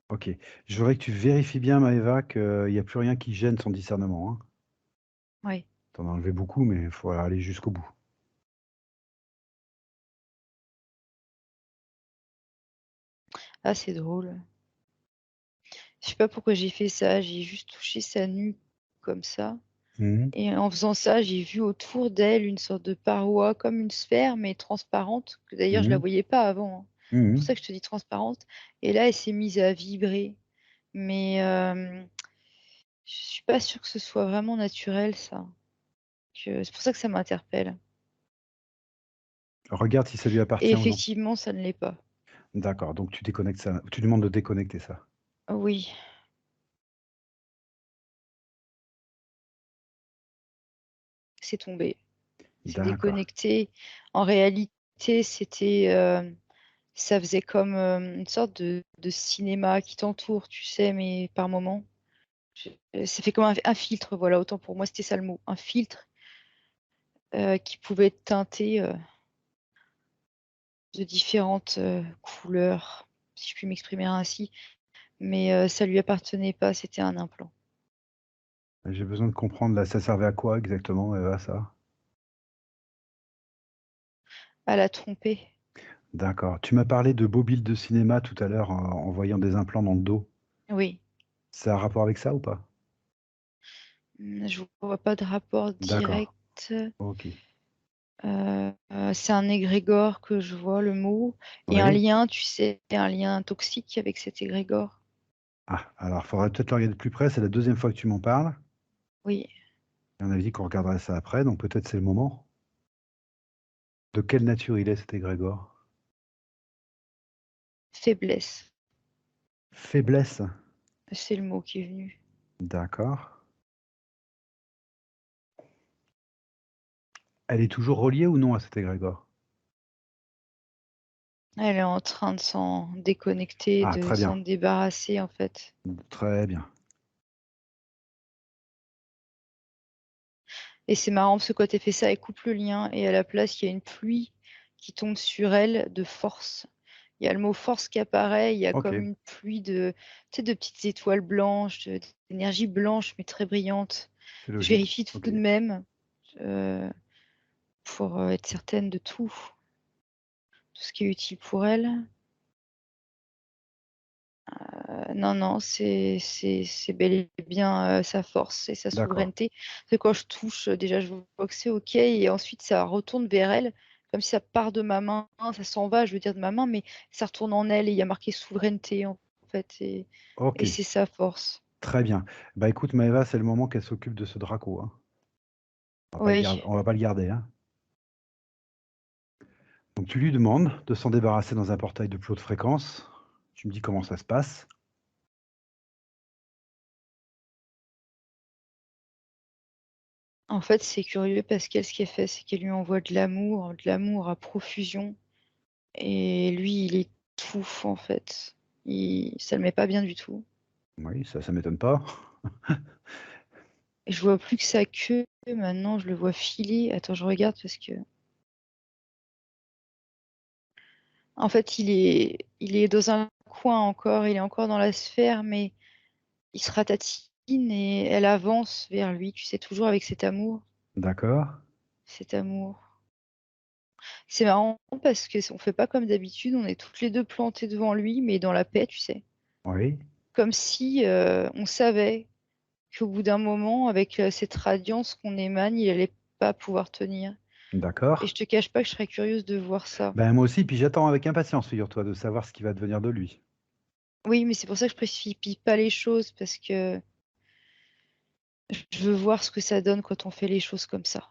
OK. Je voudrais que tu vérifies bien, Maëva, qu'il y a plus rien qui gêne son discernement, hein. Oui. Tu en as enlevé beaucoup, mais il faut aller jusqu'au bout. Ah, c'est drôle. Je sais pas pourquoi j'ai fait ça, j'ai juste touché sa nuque comme ça Mmh mh. et en faisant ça, j'ai vu autour d'elle une sorte de paroi comme une sphère, mais transparente, que d'ailleurs je la Mmh. voyais pas avant, hein. C'est pour Mmh. ça que je te dis transparente et là, elle s'est mise à vibrer, mais je suis pas sûre que ce soit vraiment naturel ça, que c'est pour ça que ça m'interpelle Regarde si ça lui et appartient ou non. effectivement, ça ne l'est pas. D'accord, donc tu déconnectes ça. Tu demandes de déconnecter ça. Oui, c'est tombé, c'est D'accord. déconnecté. En réalité, c'était, ça faisait comme, une sorte de cinéma qui t'entoure, tu sais, mais par moments. Ça fait comme un filtre, voilà, autant pour moi, c'était ça le mot, un filtre, qui pouvait être teinté, de différentes, couleurs, si je puis m'exprimer ainsi, mais ça lui appartenait pas, c'était un implant. J'ai besoin de comprendre là, ça servait à quoi exactement, ça? À la tromper, D'accord. Tu m'as parlé de bobiles de cinéma tout à l'heure en voyant des implants dans le dos. oui. Ça a un rapport avec ça ou pas? Je vois pas de rapport D'accord. direct, OK. c'est un égrégore que je vois, le mot et un Oui. lien, tu sais, un lien toxique avec cet égrégore. Ah, alors faudrait peut-être le regarder de plus près, c'est la deuxième fois que tu m'en parles Oui, et on avait dit qu'on regarderait ça après, donc peut-être c'est le moment. De quelle nature il est cet égrégore? faiblesse, Faiblesse? c'est le mot qui est venu. D'accord. Elle est toujours reliée ou non à cet égrégore? Elle est en train de s'en déconnecter, Ah, de très s'en bien. débarrasser, en fait. Très bien. Et c'est marrant parce que quand elle fait ça, elle coupe le lien et à la place, il y a une pluie qui tombe sur elle de force. Il y a le mot force qui apparaît, il y a comme OK, une pluie de, tu sais, de petites étoiles blanches, d'énergie blanche mais très brillante. c'est Je logique. vérifie tout OK. de même pour être certaine de tout ce qui est utile pour elle. Non, non, c'est bel et bien sa force et sa D'accord. souveraineté. C'est quand je touche, déjà, je vois que c'est OK et ensuite ça retourne vers elle, comme si ça part de ma main, ça s'en va, je veux dire de ma main, mais ça retourne en elle et il y a marqué souveraineté, en fait et OK, c'est sa force. très bien. Bah, écoute Maëva, c'est le moment qu'elle s'occupe de ce Draco, hein. Oui, On va pas le garder, hein. Donc tu lui demandes de s'en débarrasser dans un portail de plus haute fréquence. Tu me dis comment ça se passe. en fait, c'est curieux parce qu'elle, ce qu'elle fait, c'est qu'elle lui envoie de l'amour à profusion et lui, il étouffe, en fait. Ça le met pas bien du tout. Oui, ça m'étonne pas. Et je vois plus que sa queue, maintenant je le vois filer. Attends, je regarde parce que en fait, il est dans un coin encore, il est encore dans la sphère, mais il se ratatine et elle avance vers lui, tu sais, toujours avec cet amour, D'accord. cet amour. C'est marrant parce que on fait pas comme d'habitude, on est toutes les 2 plantées devant lui, mais dans la paix, tu sais? Oui, Comme si, on savait qu'au bout d'un moment, avec, cette radiance qu'on émane, il allait pas pouvoir tenir et d'accord. je te cache pas que je serais curieuse de voir ça. Ben, moi aussi, puis j'attends avec impatience, figure-toi, de savoir ce qui va devenir de lui. Oui, mais c'est pour ça que je précipite pas les choses parce que je veux voir ce que ça donne quand on fait les choses comme ça.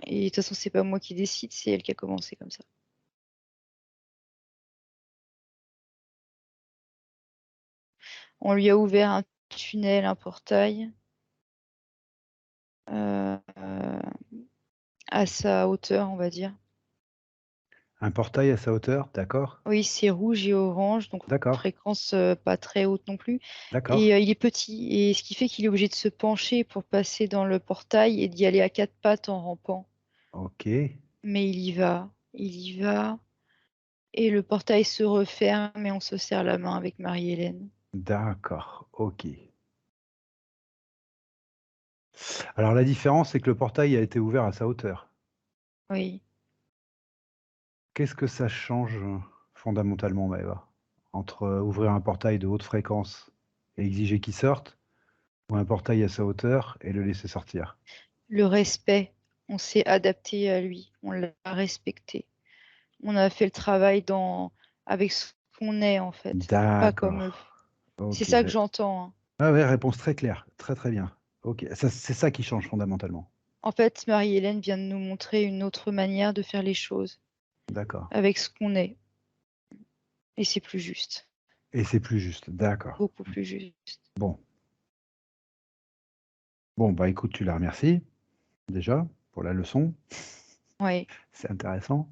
Et de toute façon, c'est pas moi qui décide, c'est elle qui a commencé comme ça. On lui a ouvert un tunnel, un portail, heu, à sa hauteur, on va dire. Un portail à sa hauteur, d'accord, Oui, c'est rouge et orange, donc d'accord, fréquence, pas très haute non plus d'accord. et il est petit et ce qui fait qu'il est obligé de se pencher pour passer dans le portail et d'y aller à 4 pattes en rampant. OK, Mais il y va et le portail se referme et on se serre la main avec Marie-Hélène. d'accord, OK. Alors la différence, c'est que le portail a été ouvert à sa hauteur. Oui. Qu'est-ce que ça change, fondamentalement, Maëva? Entre, ouvrir un portail de haute fréquence et exiger qu'il sorte, ou un portail à sa hauteur et le laisser sortir? Le respect, on s'est adapté à lui, on l'a respecté. On a fait le travail avec ce qu'on est en fait, pas comme eux. D'accord, C'est OK, ça que j'entends, hein. ah ouais, réponse très claire, très, très bien. OK, ça c'est ça qui change fondamentalement. En fait, Marie-Hélène vient de nous montrer une autre manière de faire les choses, D'accord avec ce qu'on est et c'est plus juste, et c'est plus juste, d'accord. beaucoup plus juste. Bon, bon, bah, écoute, tu la remercies, déjà, pour la leçon, Oui. c'est intéressant.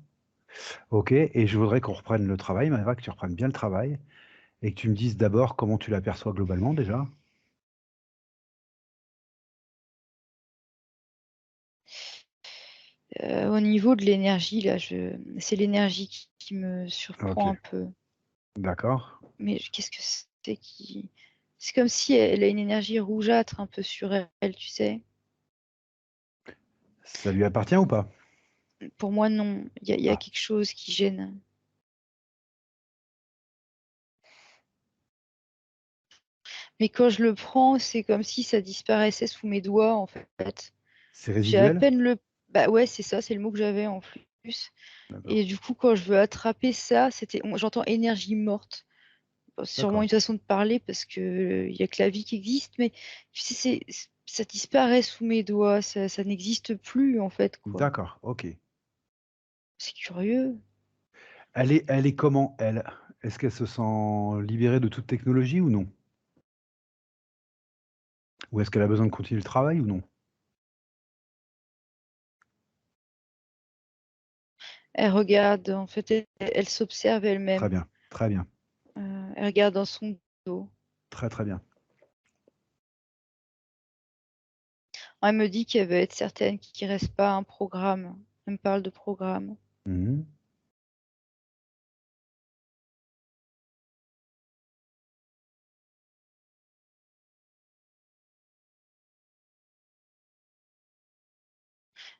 OK et je voudrais qu'on reprenne le travail, Maëva, que tu reprennes bien le travail et que tu me dises d'abord comment tu l'aperçois globalement déjà? Au niveau de l'énergie là, c'est l'énergie qui me surprend OK, un peu. d'accord. Mais qu'est-ce que c'est qui c'est comme si elle a une énergie rougeâtre un peu sur elle, tu sais? Ça lui appartient ou pas? Pour moi, non. Il y a Ah, quelque chose qui gêne. Mais quand je le prends, c'est comme si ça disparaissait sous mes doigts, en fait. c'est J'ai à résiduel? peine le bah, ouais, c'est ça, c'est le mot que j'avais en plus D'accord, et du coup, quand je veux attraper ça, j'entends «énergie morte». Bon, c'est sûrement d'accord, une façon de parler parce qu'il y a que la vie qui existe, mais tu sais, ça disparaît sous mes doigts, ça n'existe plus, en fait, quoi. d'accord, OK. C'est curieux. Elle est comment elle? Est-ce qu'elle se sent libérée de toute technologie ou non? Ou est-ce qu'elle a besoin de continuer le travail ou non? Elle regarde, en fait, elle s'observe Très elle-même. bien, très bien, Elle regarde dans son dos. très, très bien. Elle me dit qu'elle veut être certaine qu'il reste pas un programme. Elle me parle de programme. Mmh.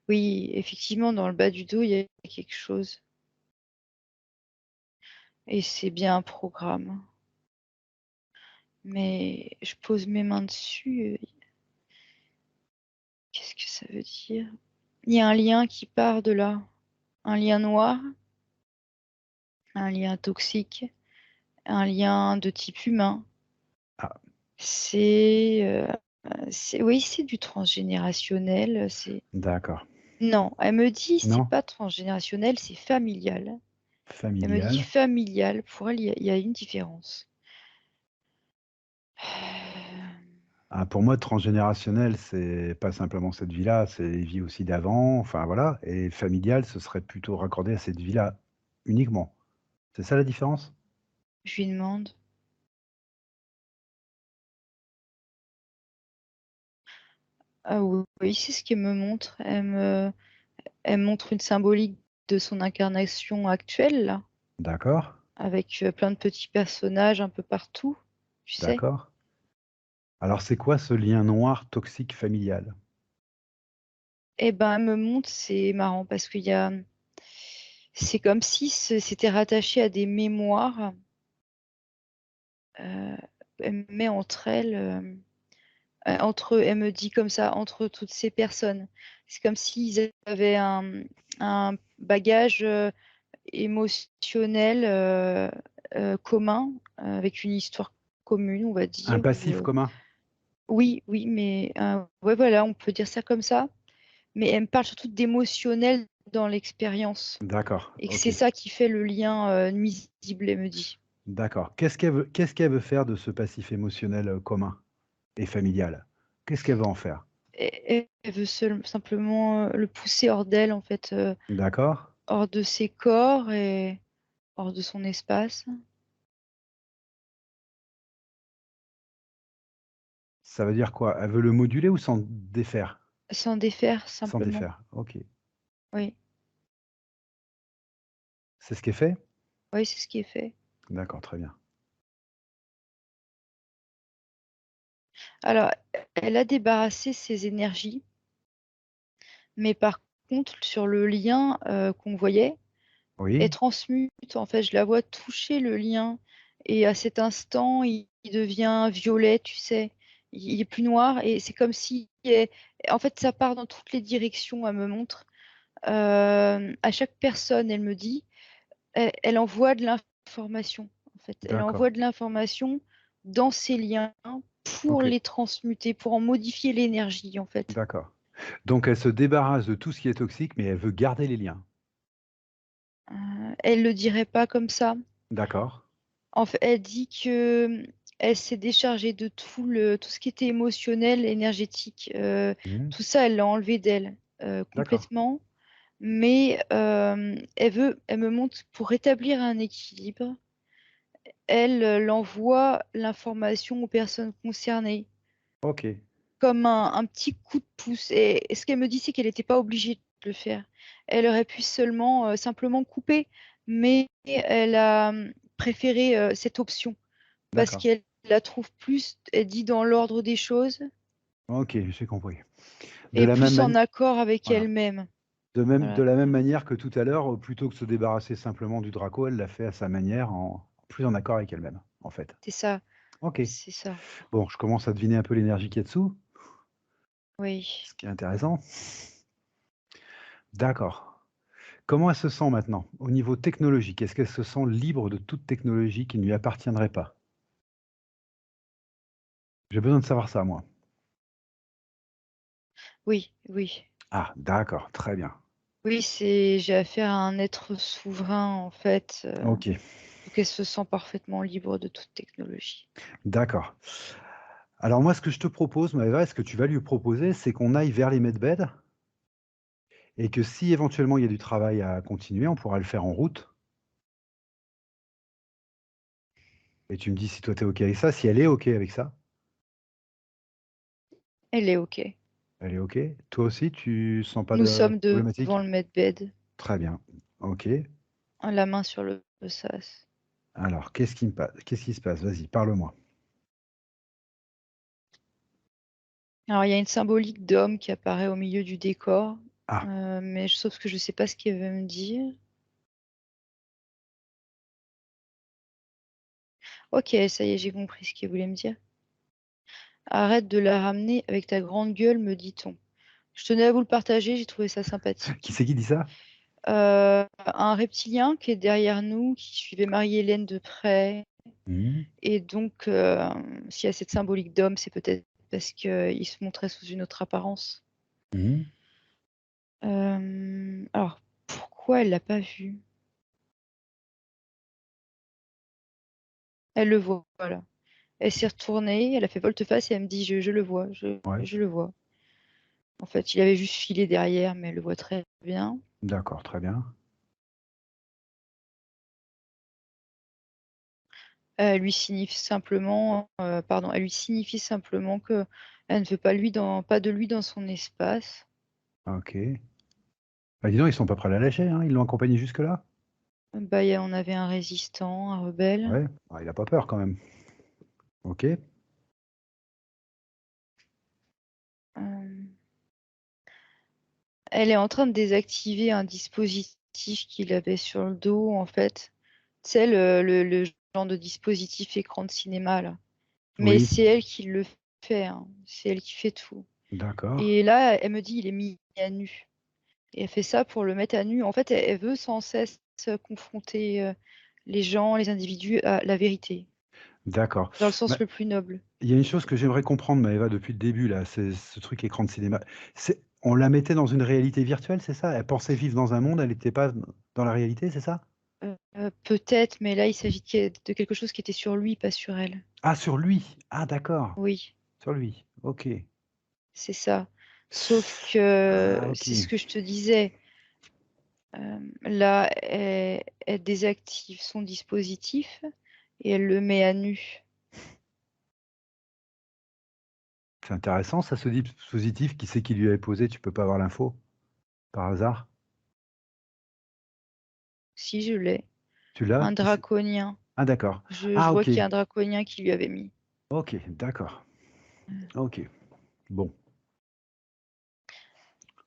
Oui, effectivement, dans le bas du dos, il y a quelque chose et c'est bien un programme. Mais je pose mes mains dessus, qu'est-ce que ça veut dire? Il y a un lien qui part de là, un lien noir, un lien toxique, un lien de type humain. Ah, C'est, oui, c'est du transgénérationnel, c'est d'accord. non, elle me dit: «C'est Non? pas transgénérationnel, c'est familial». Elle me dit: Familial. «Familial», pour elle, il y a une différence. Ah, pour moi, transgénérationnel, c'est pas simplement cette vie-là, c'est les vies aussi d'avant, enfin voilà, et familial, ce serait plutôt raccordé à cette vie-là uniquement. C'est ça la différence? Je lui demande. Ah oui, c'est ce qu'elle me montre. Elle me montre une symbolique de son incarnation actuelle là, D'accord, avec, plein de petits personnages un peu partout, tu sais? d'accord. Alors c'est quoi ce lien noir toxique familial? Et ben, elle me montre, c'est marrant parce qu'il y a, c'est comme si c'était rattaché à des mémoires, heu, elle met entre elles, entre elle me dit comme ça: «Entre toutes ces personnes». C'est comme s'ils avaient un bagage, émotionnel, commun, avec une histoire commune, on va Un dire, ou, passif commun? oui, oui, mais, ouais, voilà, on peut dire ça comme ça, mais elle me parle surtout d'émotionnel dans l'expérience D'accord, et que c'est OK, ça qui fait le lien, nuisible, elle me dit. d'accord. Qu'est-ce qu'elle veut faire de ce passif émotionnel, commun et familial? Qu'est-ce qu'elle veut en faire? Et elle veut simplement, le pousser hors d'elle, en fait, D'accord. hors de ses corps et hors de son espace, Ça veut dire quoi? Elle veut le moduler ou s'en défaire? s'en défaire S'en simplement. défaire, OK. Oui, C'est ce qui est fait? oui, c'est ce qui est fait. D'accord, très bien. Alors, elle a débarrassé ses énergies, mais par contre, sur le lien, qu'on voyait, elle Oui, transmute, en fait. Je la vois toucher le lien et à cet instant, il devient violet, tu sais? Il est plus noir et c'est comme si en fait, ça part dans toutes les directions, elle me montre. À chaque personne, elle me dit, elle envoie de l'information, en fait. Elle d'accord, envoie de l'information dans ces liens pour OK, les transmuter, pour en modifier l'énergie, en fait. d'accord. Donc elle se débarrasse de tout ce qui est toxique, mais elle veut garder les liens. Elle le dirait pas comme ça. D'accord. Elle dit que, elle s'est déchargée de tout ce qui était émotionnel, énergétique, Mmh. tout ça, elle l'a enlevé d'elle, D'accord. complètement. Mais, elle me montre pour rétablir un équilibre, elle, envoie l'information aux personnes concernées, OK, comme un petit coup de pouce et ce qu'elle me dit, c'est qu'elle était pas obligée de le faire. Elle aurait pu seulement, simplement couper, mais elle a, préféré, cette option parce d'accord. qu'elle la trouve plus, elle dit, dans l'ordre des choses OK, j'ai compris. De et la même plus en mani accord avec voilà. elle-même. De Voilà, la même manière que tout à l'heure, plutôt que de se débarrasser simplement du Draco, elle l'a fait à sa manière, en plus en accord avec elle-même, en fait. c'est ça, OK. c'est ça. Bon, je commence à deviner un peu l'énergie qu'il y a dessous, Oui. ce qui est intéressant. D'accord. Comment elle se sent maintenant, au niveau technologique? Est-ce qu'elle se sent libre de toute technologie qui ne lui appartiendrait pas? J'ai besoin de savoir ça, moi. Oui, oui. Ah, d'accord, très bien. Oui, j'ai affaire à un être souverain, en fait, OK, donc elle se sent parfaitement libre de toute technologie. d'accord. Alors moi, ce que je te propose, Maëva, ce que tu vas lui proposer, c'est qu'on aille vers les medbeds et que si éventuellement il y a du travail à continuer, on pourra le faire en route. Et tu me dis si toi, tu es OK avec ça, si elle est OK avec ça. Elle est OK. Elle est OK. Toi aussi, tu sens pas Nous de sommes devant problématique? le medbed, Très bien. OK. la main sur le sas. Alors, qu'est-ce qui se passe? Vas-y, parle-moi. Alors, il y a une symbolique d'homme qui apparaît au milieu du décor, Ah, mais sauf que je sais pas ce qu'elle veut me dire. OK, ça y est, j'ai compris ce qu'elle voulait me dire. Arrête de la ramener avec ta grande gueule, me dit-on. Je tenais à vous le partager, j'ai trouvé ça qui sympathique. c'est qui dit ça? Un reptilien qui est derrière nous, qui suivait Marie-Hélène de près. Mmh. Et donc, s'il y a cette symbolique d'homme, c'est peut-être parce qu'il se montrait sous une autre apparence. Mmh. Alors, pourquoi elle l'a pas vu? Elle le voit, voilà. Elle s'est retournée, elle a fait volte-face et elle me dit: «Je le vois, Ouais, je le vois». En fait, il avait juste filé derrière, mais elle le voit très bien. d'accord, très bien. Elle lui signifie simplement, elle lui signifie simplement qu'elle ne veut pas de lui dans son espace. OK. Bah, dis donc, ils sont pas prêts à la lâcher, hein? Ils l'ont accompagnée jusque-là? Bah, on avait un résistant, un rebelle. Ouais, bah, il a pas peur quand même. OK. Hem, Elle est en train de désactiver un dispositif qu'il avait sur le dos, en fait. Tu sais, le genre de dispositif écran de cinéma, là. Mais Oui, c'est elle qui le fait, hein, c'est elle qui fait tout. d'accord. Et là, elle me dit: «Il est mis à nu» et elle fait ça pour le mettre à nu. En fait, elle veut sans cesse, confronter, les gens, les individus à la vérité, D'accord. dans le sens Bah, le plus noble. il y a une chose que j'aimerais comprendre, Maëva, depuis le début là, c'est ce truc écran de cinéma. C'est on la mettait dans une réalité virtuelle, c'est ça? Elle pensait vivre dans un monde, elle était pas dans la réalité, c'est ça? Peut-être, mais là, il s'agit de quelque chose qui était sur lui, pas sur elle. Ah, sur lui! Ah d'accord, Oui, sur lui. OK. c'est ça. Sauf que Ah OK. c'est ce que je te disais, là, elle désactive son dispositif et elle le met à nu. C'est intéressant ça, ce dispositif. Qui c'est qui lui avait posé? Tu peux pas avoir l'info, par hasard? Si, je l'ai. Tu l'as? Un Qui c'est? draconien. Ah d'accord. Je Ah vois OK. qu'il y a un draconien qui lui avait mis. OK, d'accord. OK. Bon,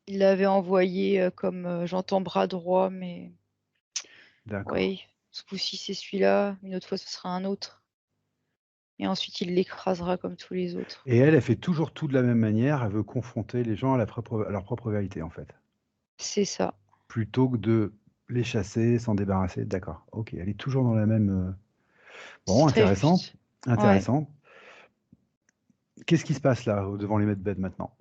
Il l'avait envoyé, comme, j'entends bras droit, mais d'accord. oui, ce coup-ci, c'est celui-là, une autre fois, ce sera un autre et ensuite il l'écrasera comme tous les autres. Et elle, elle fait toujours tout de la même manière, elle veut confronter les gens à leur propre vérité, en fait? C'est ça. Plutôt que de les chasser, s'en débarrasser? D'accord, OK, elle est toujours dans la même, bon, C'est très intéressant, juste. Ouais. intéressant. Qu'est-ce qui se passe là, devant les medbeds maintenant?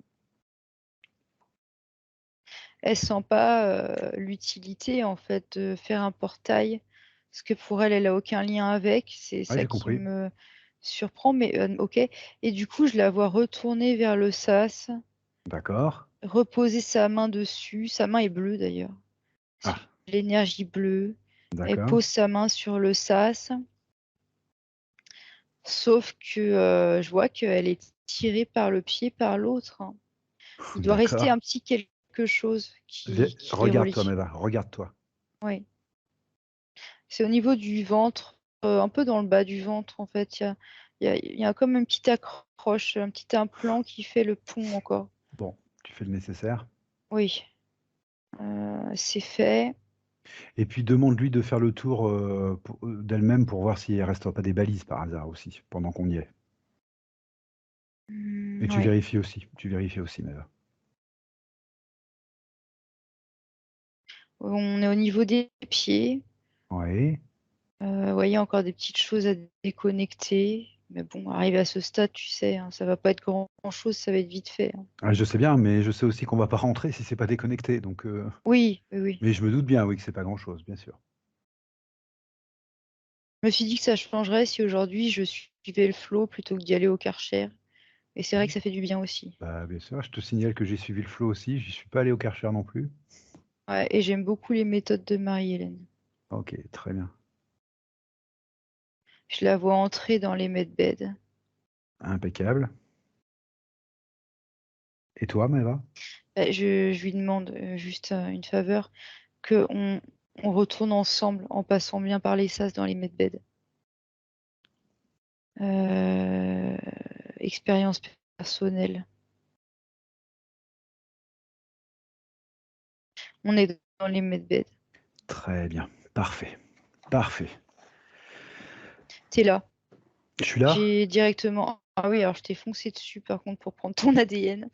Elle sent pas, l'utilité en fait de faire un portail, parce que pour elle, elle a aucun lien avec. C'est Ouais, ça j'ai qui compris. me surprend, mais OK et du coup, je la vois retourner vers le sas, D'accord. reposer sa main dessus. Sa main est bleue d'ailleurs. C'est Ah, de l'énergie bleue. Elle d'accord. pose sa main sur le sas, sauf que, je vois qu'elle est tirée par le pied par l'autre, hein. Il doit rester D'accord. un petit quelque chose qui les Regarde-toi, relie. Maëva, regarde-toi. Oui. C'est au niveau du ventre, un peu dans le bas du ventre en fait, il y a comme une petite accroche, un petit implant qui fait le pont encore. Bon, tu fais le nécessaire. Oui, c'est fait. Et puis demande-lui de faire le tour, d'elle-même pour voir s'il reste pas des balises par hasard aussi, pendant qu'on y est. Et Oui. tu vérifies aussi, Maëva. On est au niveau des pieds, Oui. ouais, il y a encore des petites choses à déconnecter, mais bon, arrivé à ce stade, tu sais, hein, ça va pas être grand-chose, ça va être vite fait, hein. Ah, je sais bien, mais je sais aussi qu'on va pas rentrer si c'est pas déconnecté, donc Oui, oui, oui. mais je me doute bien, oui, que c'est pas grand-chose, bien sûr. Je me suis dit que ça changerait si aujourd'hui je suivais le flow plutôt que d'y aller au Karcher. Et c'est vrai que ça fait du bien aussi. Bah, bien sûr, je te signale que j'ai suivi le flow aussi, j'y suis pas allé au Karcher non plus. Ouais, et j'aime beaucoup les méthodes de Marie-Hélène. Ok, très bien. Je la vois entrer dans les medbeds. Impeccable. Et toi, Maëva? Je lui demande juste une faveur, que on retourne ensemble en passant bien par les sas dans les medbeds. Euh, expérience personnelle. On est dans les medbeds. Très bien, parfait. Parfait. T'es là. Je suis là? J'ai directement. Ah oui, alors je t'ai foncé dessus par contre pour prendre ton ADN.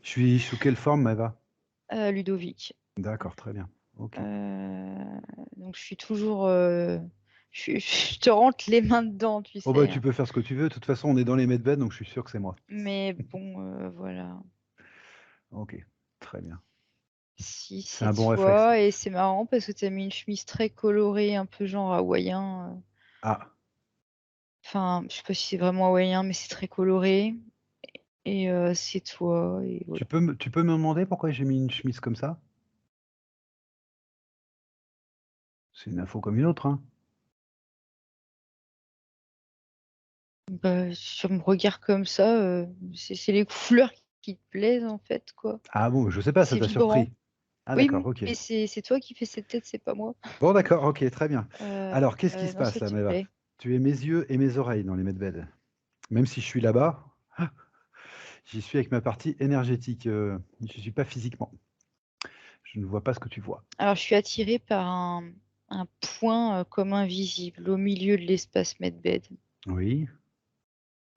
Je suis sous quelle forme, Maëva? Ludovic. D'accord, très bien. Ok. Donc je suis toujours. Je te rentre les mains dedans, tu Oh bah sais, tu hein. peux faire ce que tu veux, de toute façon on est dans les medbeds, donc je suis sûr que c'est moi. Mais bon, voilà. Ok, très bien. Si C'est c'est un bon réflexe. toi, et c'est marrant parce que tu as mis une chemise très colorée, un peu genre hawaïen. Ah, Enfin, je sais pas si c'est vraiment hawaïen, mais c'est très coloré. Et c'est toi. Et voilà. tu peux me demander pourquoi j'ai mis une chemise comme ça? C'est une info comme une autre, hein. Bah, sur mon regard comme ça, c'est les couleurs qui te plaisent en fait, quoi. Ah bon, je sais pas, ça C'est t'a vibrant. surpris. Ah Oui, d'accord, ok. mais c'est toi qui fais cette tête, c'est pas moi. Bon d'accord, ok, très bien. Alors, qu'est-ce qui se Non, passe ça là, te Maëva? plaît. Tu es mes yeux et mes oreilles dans les medbeds. Même si je suis là-bas, j'y suis avec ma partie énergétique. Je ne suis pas physiquement. Je ne vois pas ce que tu vois. Alors, je suis attirée par un point commun visible au milieu de l'espace medbed. Oui.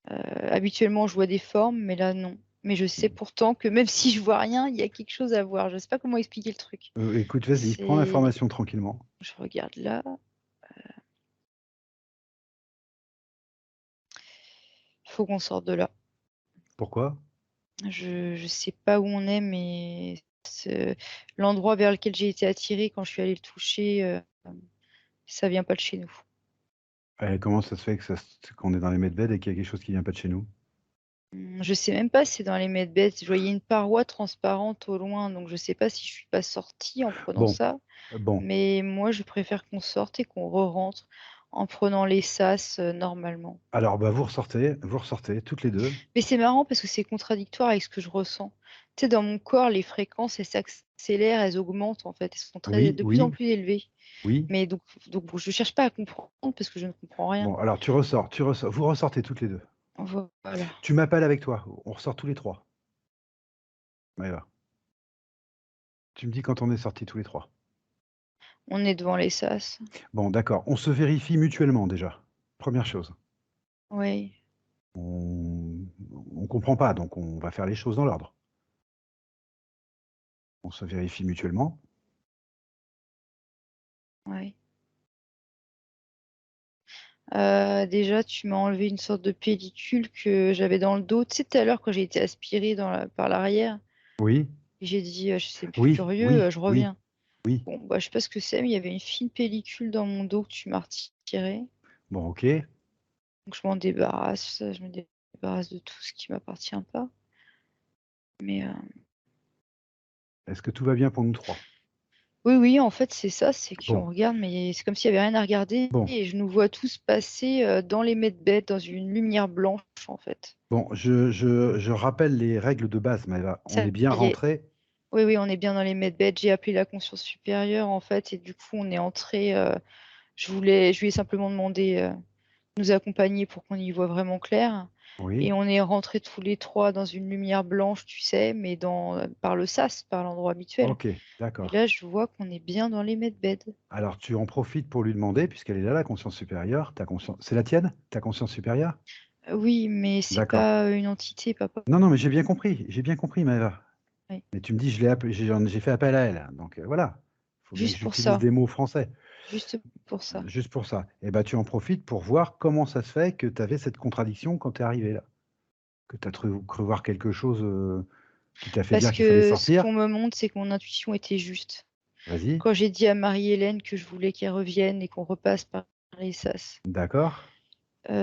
Habituellement, je vois des formes, mais là, non. Mais je sais pourtant que même si je vois rien, il y a quelque chose à voir. Je sais pas comment expliquer le truc. Écoute, vas-y, prends C'est... l'information tranquillement. Je regarde là. Il faut qu'on sorte de là. Pourquoi? Je sais pas où on est, mais l'endroit vers lequel j'ai été attirée quand je suis allée le toucher, ça vient pas de chez nous. Comment ça se fait que qu'on est dans les medbeds et qu'il y a quelque chose qui vient pas de chez nous? Je sais même pas si c'est dans les medbeds. Je voyais une paroi transparente au loin, donc je sais pas si je suis pas sortie en prenant Bon, ça. bon. Mais moi, je préfère qu'on sorte et qu'on re-rentre en prenant les sas normalement. Alors, bah, vous ressortez toutes les deux. Mais c'est marrant parce que c'est contradictoire avec ce que je ressens. Tu sais, dans mon corps, les fréquences, elles s'accélèrent, elles augmentent en fait. Elles sont Oui, de plus en oui, plus élevées. oui. Mais donc bon, je cherche pas à comprendre parce que je ne comprends rien. Bon, alors tu ressors, vous ressortez toutes les deux. Voilà. Tu m'appelles avec toi, on ressort tous les trois. Maëva. Tu me dis quand on est sortis tous les trois. On est devant les sas. Bon, d'accord, on se vérifie mutuellement déjà. Première chose. Oui, On on comprend pas, donc on va faire les choses dans l'ordre. On se vérifie mutuellement. oui. Déjà, tu m'as enlevé une sorte de pellicule que j'avais dans le dos. Tu sais, tout à l'heure, quand j'ai été aspirée par l'arrière, Oui, et j'ai dit, c'est oui, curieux, oui, je oui, reviens. oui. Bon, bah, je sais pas ce que c'est, mais il y avait une fine pellicule dans mon dos que tu m'as retirée. Bon, OK. Donc, je m'en débarrasse. Je me débarrasse de tout ce qui m'appartient pas. Mais Est-ce que tout va bien pour nous 3? oui, oui, en fait, c'est ça, c'est qu'on Bon, regarde, mais c'est comme s'il n'y avait rien à regarder. bon, Et je nous vois tous passer dans les medbeds, dans une lumière blanche, en fait. bon, je rappelle les règles de base, Maëva. On Ça est bien y est. rentré. Oui, oui, on est bien dans les medbeds. J'ai appelé la conscience supérieure, en fait, et du coup, on est entré. Je lui ai simplement demandé de nous accompagner pour qu'on y voit vraiment clair. Oui, Et on est rentrés tous les trois dans une lumière blanche, tu sais, mais par le sas, par l'endroit habituel. OK, Et d'accord. là, je vois qu'on est bien dans les medbeds. Alors tu en profites pour lui demander, puisqu'elle est là, la conscience supérieure, ta conscience c'est la tienne? Ta conscience supérieure? Oui, mais c'est D'accord. pas une entité, papa. Non, non, mais j'ai bien compris, Maëva. Oui. Mais tu me dis: «Je l'ai appelé j'ai fait appel à elle», donc voilà. Il faut bien que Juste pour j'utilise ça. des mots français, Juste pour ça. juste pour ça. Et bah, tu en profites pour voir comment ça se fait que tu avais cette contradiction quand tu es arrivé là. Que tu as cru voir quelque chose, qui t'a fait Parce dire qu'il fallait que ce sortir. qu'on me montre, c'est que mon intuition était juste. Vas-y. Quand j'ai dit à Marie-Hélène que je voulais qu'elle revienne et qu'on repasse par les sas. D'accord.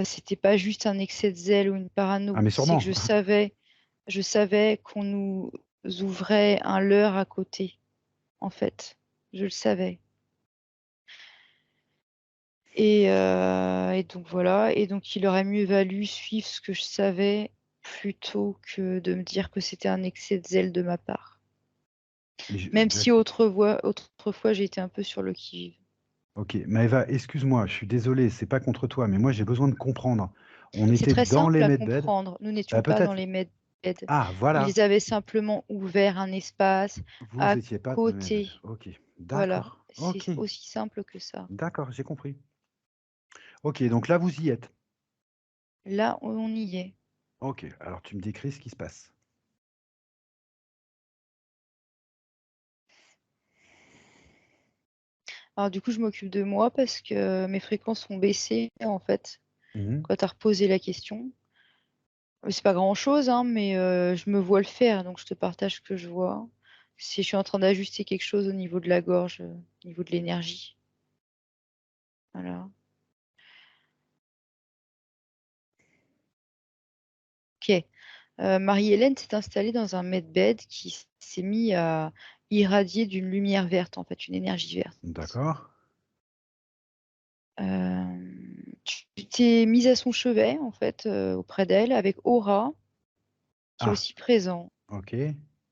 c'était pas juste un excès de zèle ou une Ah parano, mais c'est que sûrement. je savais qu'on nous ouvrait un leurre à côté, en fait. Je le savais. Et donc voilà, et donc il aurait mieux valu suivre ce que je savais plutôt que de me dire que c'était un excès de zèle de ma part. Mais Même si autrefois j'ai été un peu sur le qui-vive. OK, Maëva, excuse-moi, je suis désolé, c'est pas contre toi, mais moi j'ai besoin de comprendre. On C'est était très dans les simple à medbeds. comprendre. Nous Bah, n'étions pas dans peut-être. les medbeds. Ah, voilà, Ils avaient simplement ouvert un espace vous à étiez pas dans les medbeds. côté. OK, Voilà, d'accord. c'est OK, aussi simple que ça. d'accord, j'ai compris. OK, donc là, vous y êtes. Là, on y est. OK, alors tu me décris ce qui se passe. Alors du coup, je m'occupe de moi parce que mes fréquences ont baissé, en fait, Mmh. quand tu as reposé la question. C'est pas grand-chose, hein, mais je me vois le faire, donc je te partage ce que je vois. Si je suis en train d'ajuster quelque chose au niveau de la gorge, au niveau de l'énergie. Voilà. OK. Marie-Hélène s'est installée dans un medbed qui s'est mis à irradier d'une lumière verte, en fait, une énergie verte. D'accord. Tu t'es mise à son chevet, en fait, auprès d'elle, avec Aura, qui est Ah, aussi présent. OK,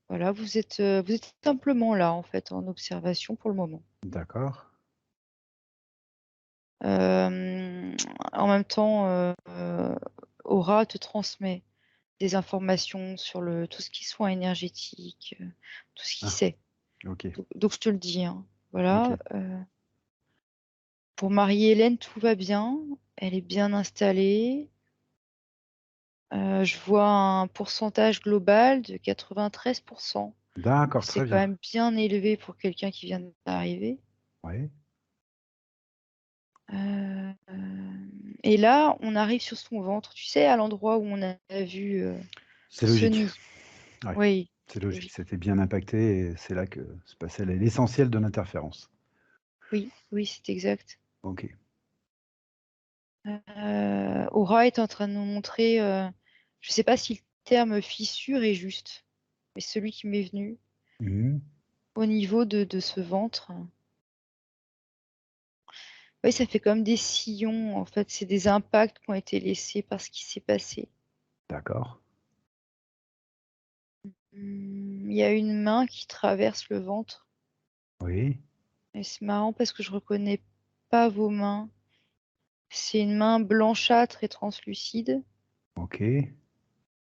Voilà, vous êtes simplement là, en fait, en observation pour le moment. d'accord. Hem, En même temps, Aura te transmet des informations sur tout ce qui est soins énergétiques, tout ce qu'il Ah, sait. OK, Donc je te le dis, hein, voilà, OK. pour Marie-Hélène, tout va bien, elle est bien installée. Je vois un pourcentage global de 93. D'accord, C'est très quand bien. même bien élevé pour quelqu'un qui vient d'arriver. Ouais. Et là, on arrive sur son ventre, tu sais, à l'endroit où on a vu, C'est ce logique. nid. Ouais, Oui, c'est c'est logique, logique. c'était bien impacté et c'est là que se passait l'essentiel de l'interférence. Oui, oui, c'est exact. OK. Aura est en train de nous montrer, je ne sais pas si le terme fissure est juste, mais celui qui m'est venu Mmh. au niveau de ce ventre. Oui, ça fait comme des sillons, en fait, c'est des impacts qui ont été laissés par ce qui s'est passé. D'accord. Il y a une main qui traverse le ventre Oui. et c'est marrant parce que je reconnais pas vos mains. C'est une main blanchâtre et translucide OK.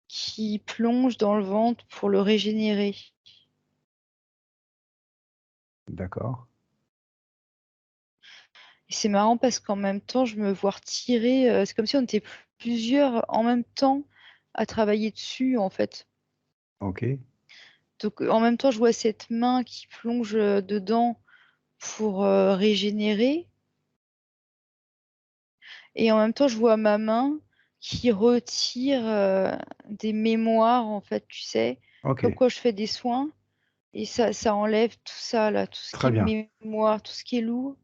qui plonge dans le ventre pour le régénérer. D'accord. Et c'est marrant parce qu'en même temps, je me vois retirer, c'est comme si on était plusieurs en même temps à travailler dessus, en fait. OK. Donc, en même temps, je vois cette main qui plonge, dedans pour, régénérer, et en même temps, je vois ma main qui retire, des mémoires, en fait, tu sais? Comme OK. quand je fais des soins et ça enlève tout ça là, tout ce qui Très est bien. mémoire, tout ce qui est lourd,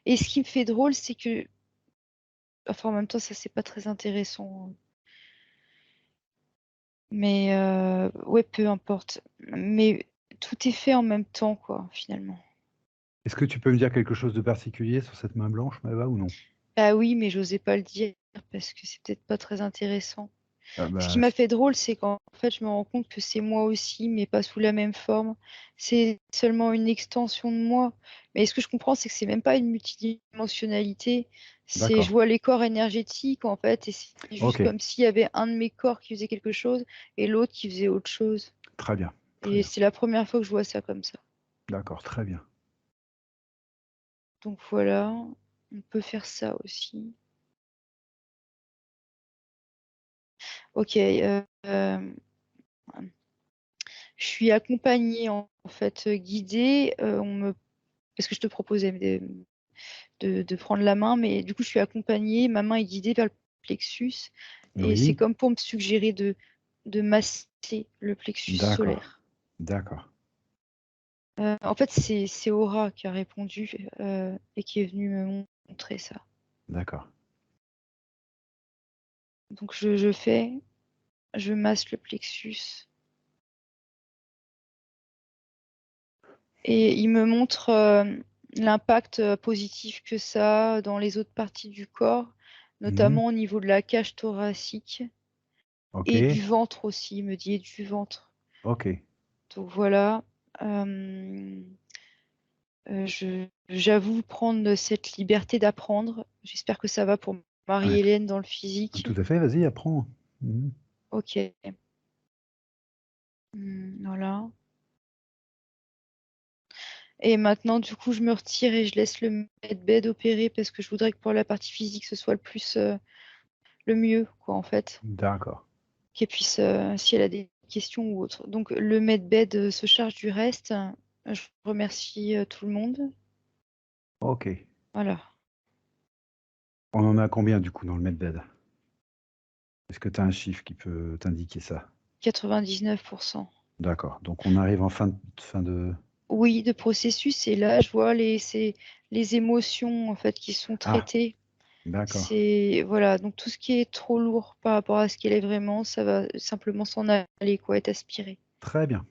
et ce qui me fait drôle, c'est que enfin, en même temps, ça, c'est pas très intéressant, hein. Mais ouais, peu importe. Mais tout est fait en même temps, quoi, finalement. Est-ce que tu peux me dire quelque chose de particulier sur cette main blanche, Maëva, ou non? Bah oui, mais j'osais pas le dire parce que c'est peut-être pas très intéressant. Ah Ce qui bah, m'a fait drôle, c'est qu'en fait, je me rends compte que c'est moi aussi, mais pas sous la même forme. C'est seulement une extension de moi. Mais ce que je comprends, c'est que c'est même pas une multidimensionnalité. C'est je d'accord. vois les corps énergétiques, en fait, et c'est juste OK. comme s'il y avait un de mes corps qui faisait quelque chose et l'autre qui faisait autre chose. Très bien. Très Et bien. c'est la première fois que je vois ça comme ça. D'accord, très bien. Donc voilà, on peut faire ça aussi. OK, je suis accompagnée en fait, guidée, on me parce que je te proposais de prendre la main, mais du coup, je suis accompagnée, ma main est guidée vers le plexus et c'est Oui. comme pour me suggérer de masser le plexus D'accord. solaire. D'accord. En fait, c'est Aura qui a répondu, et qui est venue me montrer ça. D'accord. Donc je masse le plexus. Et il me montre l'impact positif que ça a dans les autres parties du corps, Mhm. notamment au niveau de la cage thoracique Ok, et du ventre aussi, il me dit, et du ventre. ok. Donc voilà. J'avoue prendre cette liberté d'apprendre. J'espère que ça va pour Ouais, Marie-Hélène dans le physique. tout à fait, vas-y, apprends. Mhm. Ok. Voilà. Et maintenant, du coup, je me retire et je laisse le medbed opérer parce que je voudrais que pour la partie physique, ce soit le mieux, quoi, en fait. D'accord. Qu'elle puisse, si elle a des questions ou autre. Donc, le medbed se charge du reste. Je remercie tout le monde. Ok. Voilà. On en a combien du coup dans le medbed? Est-ce que tu as un chiffre qui peut t'indiquer ça? 99%. D'accord. Donc on arrive en fin de... Oui, de processus. Et là, je vois c'est les émotions, en fait, qui sont Ah, traitées. d'accord. C'est, voilà. Donc, tout ce qui est trop lourd par rapport à ce qu'elle est vraiment, ça va simplement s'en aller, quoi, être aspiré. Très bien.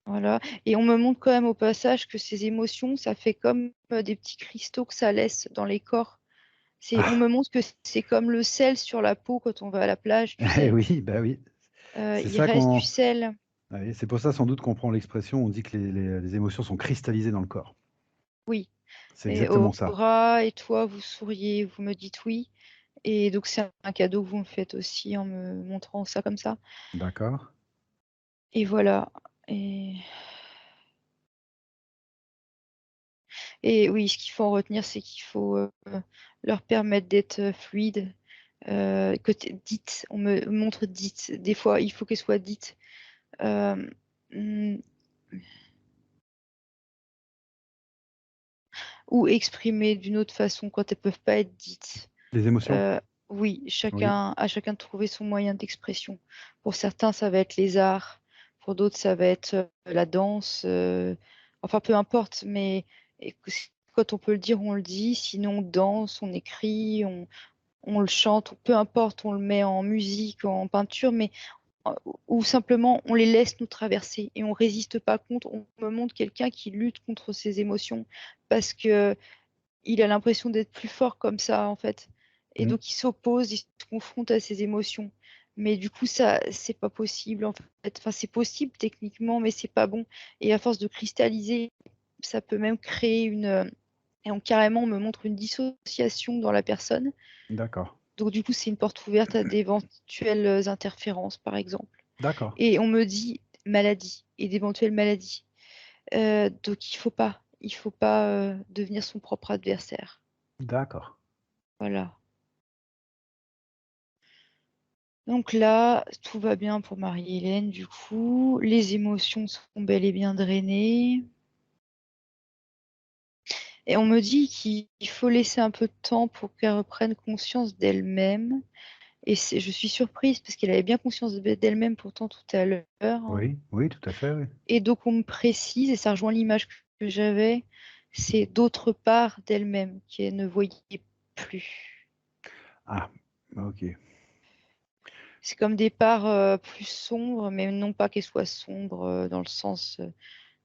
Voilà. Et on me montre quand même au passage que ces émotions, ça fait comme des petits cristaux que ça laisse dans les corps. On Ah, me montre que c'est comme le sel sur la peau quand on va à la plage, tu eh sais. oui, bah oui. C'est Il ça reste du qu'on... sel. Ouais, c'est pour ça sans doute qu'on prend l'expression, on dit que les émotions sont cristallisées dans le corps. Oui. C'est Et exactement ça. Aura et toi, vous souriez, vous me dites oui. Et donc, c'est un cadeau que vous me faites aussi en me montrant ça comme ça. D'accord. Et voilà. Et, et oui, ce qu'il faut en retenir, c'est qu'il faut leur permettre d'être fluides. Dites, on me montre dites. Des fois, il faut qu'elles soient dites. Euh, hmm, ou exprimées d'une autre façon quand elles peuvent pas être dites. Les émotions? Euh, oui, Oui. à chacun de trouver son moyen d'expression. Pour certains, ça va être les arts. Pour d'autres, ça va être la danse. Enfin, peu importe, mais quand on peut le dire, on le dit. Sinon, on danse, on écrit, on le chante, peu importe, on le met en musique, en peinture, mais ou simplement on les laisse nous traverser et on résiste pas contre. On me montre quelqu'un qui lutte contre ses émotions parce que il a l'impression d'être plus fort comme ça en fait. Et Mm. donc il s'oppose, il se confronte à ses émotions. Mais du coup, ça, c'est pas possible en fait. Enfin, c'est possible techniquement, mais c'est pas bon. Et à force de cristalliser, ça peut même créer et carrément, on me montre une dissociation dans la personne. D'accord. Donc du coup, c'est une porte ouverte à d'éventuelles interférences, par exemple. D'accord. Et on me dit maladie et d'éventuelles maladies. Donc il faut pas devenir son propre adversaire. D'accord. Voilà. Donc là, tout va bien pour Marie-Hélène, du coup. Les émotions sont bel et bien drainées. Et on me dit qu'il faut laisser un peu de temps pour qu'elle reprenne conscience d'elle-même. Et je suis surprise parce qu'elle avait bien conscience d'elle-même pourtant tout à l'heure, hein. Oui, oui, tout à fait, oui. Et donc on me précise, et ça rejoint l'image que j'avais, c'est d'autre part d'elle-même qu'elle ne voyait plus. Ah, ok. C'est comme des parts plus sombres, mais non pas qu'elles soient sombres dans le sens.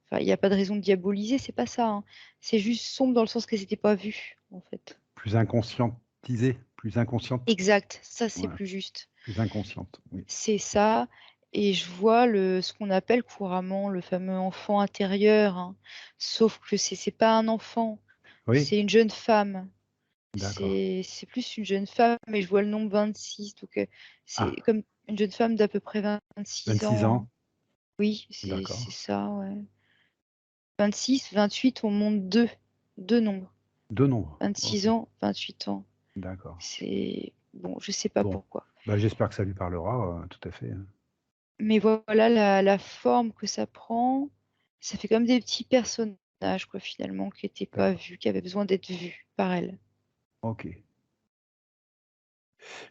Enfin, il n'y a pas de raison de diaboliser, c'est pas ça, hein. C'est juste sombre dans le sens qu'elles n'étaient pas vues, en fait. Plus inconscientisée, plus inconsciente. Exact, ça c'est Voilà. plus juste. Plus inconsciente, oui. C'est ça. Et je vois ce qu'on appelle couramment le fameux enfant intérieur, hein. Sauf que c'est pas un enfant, Oui, c'est une jeune femme. d'accord. C'est plus une jeune femme, et je vois le nombre 26. Donc, c'est Ah, comme une jeune femme d'à peu près 26 26 ans, hein. ans, Oui, d'accord. c'est ça, ouais. 26, 28, on monte deux nombres. Deux nombres, 26 ok, ans, 28 ans. d'accord. C'est bon, je sais pas Bon, pourquoi. bah, j'espère que ça lui parlera, tout à fait, hein. Mais voilà la forme que ça prend. Ça fait comme des petits personnages, quoi, finalement, qui n'étaient pas D'accord, vus, qui avaient besoin d'être vus par elle. ok.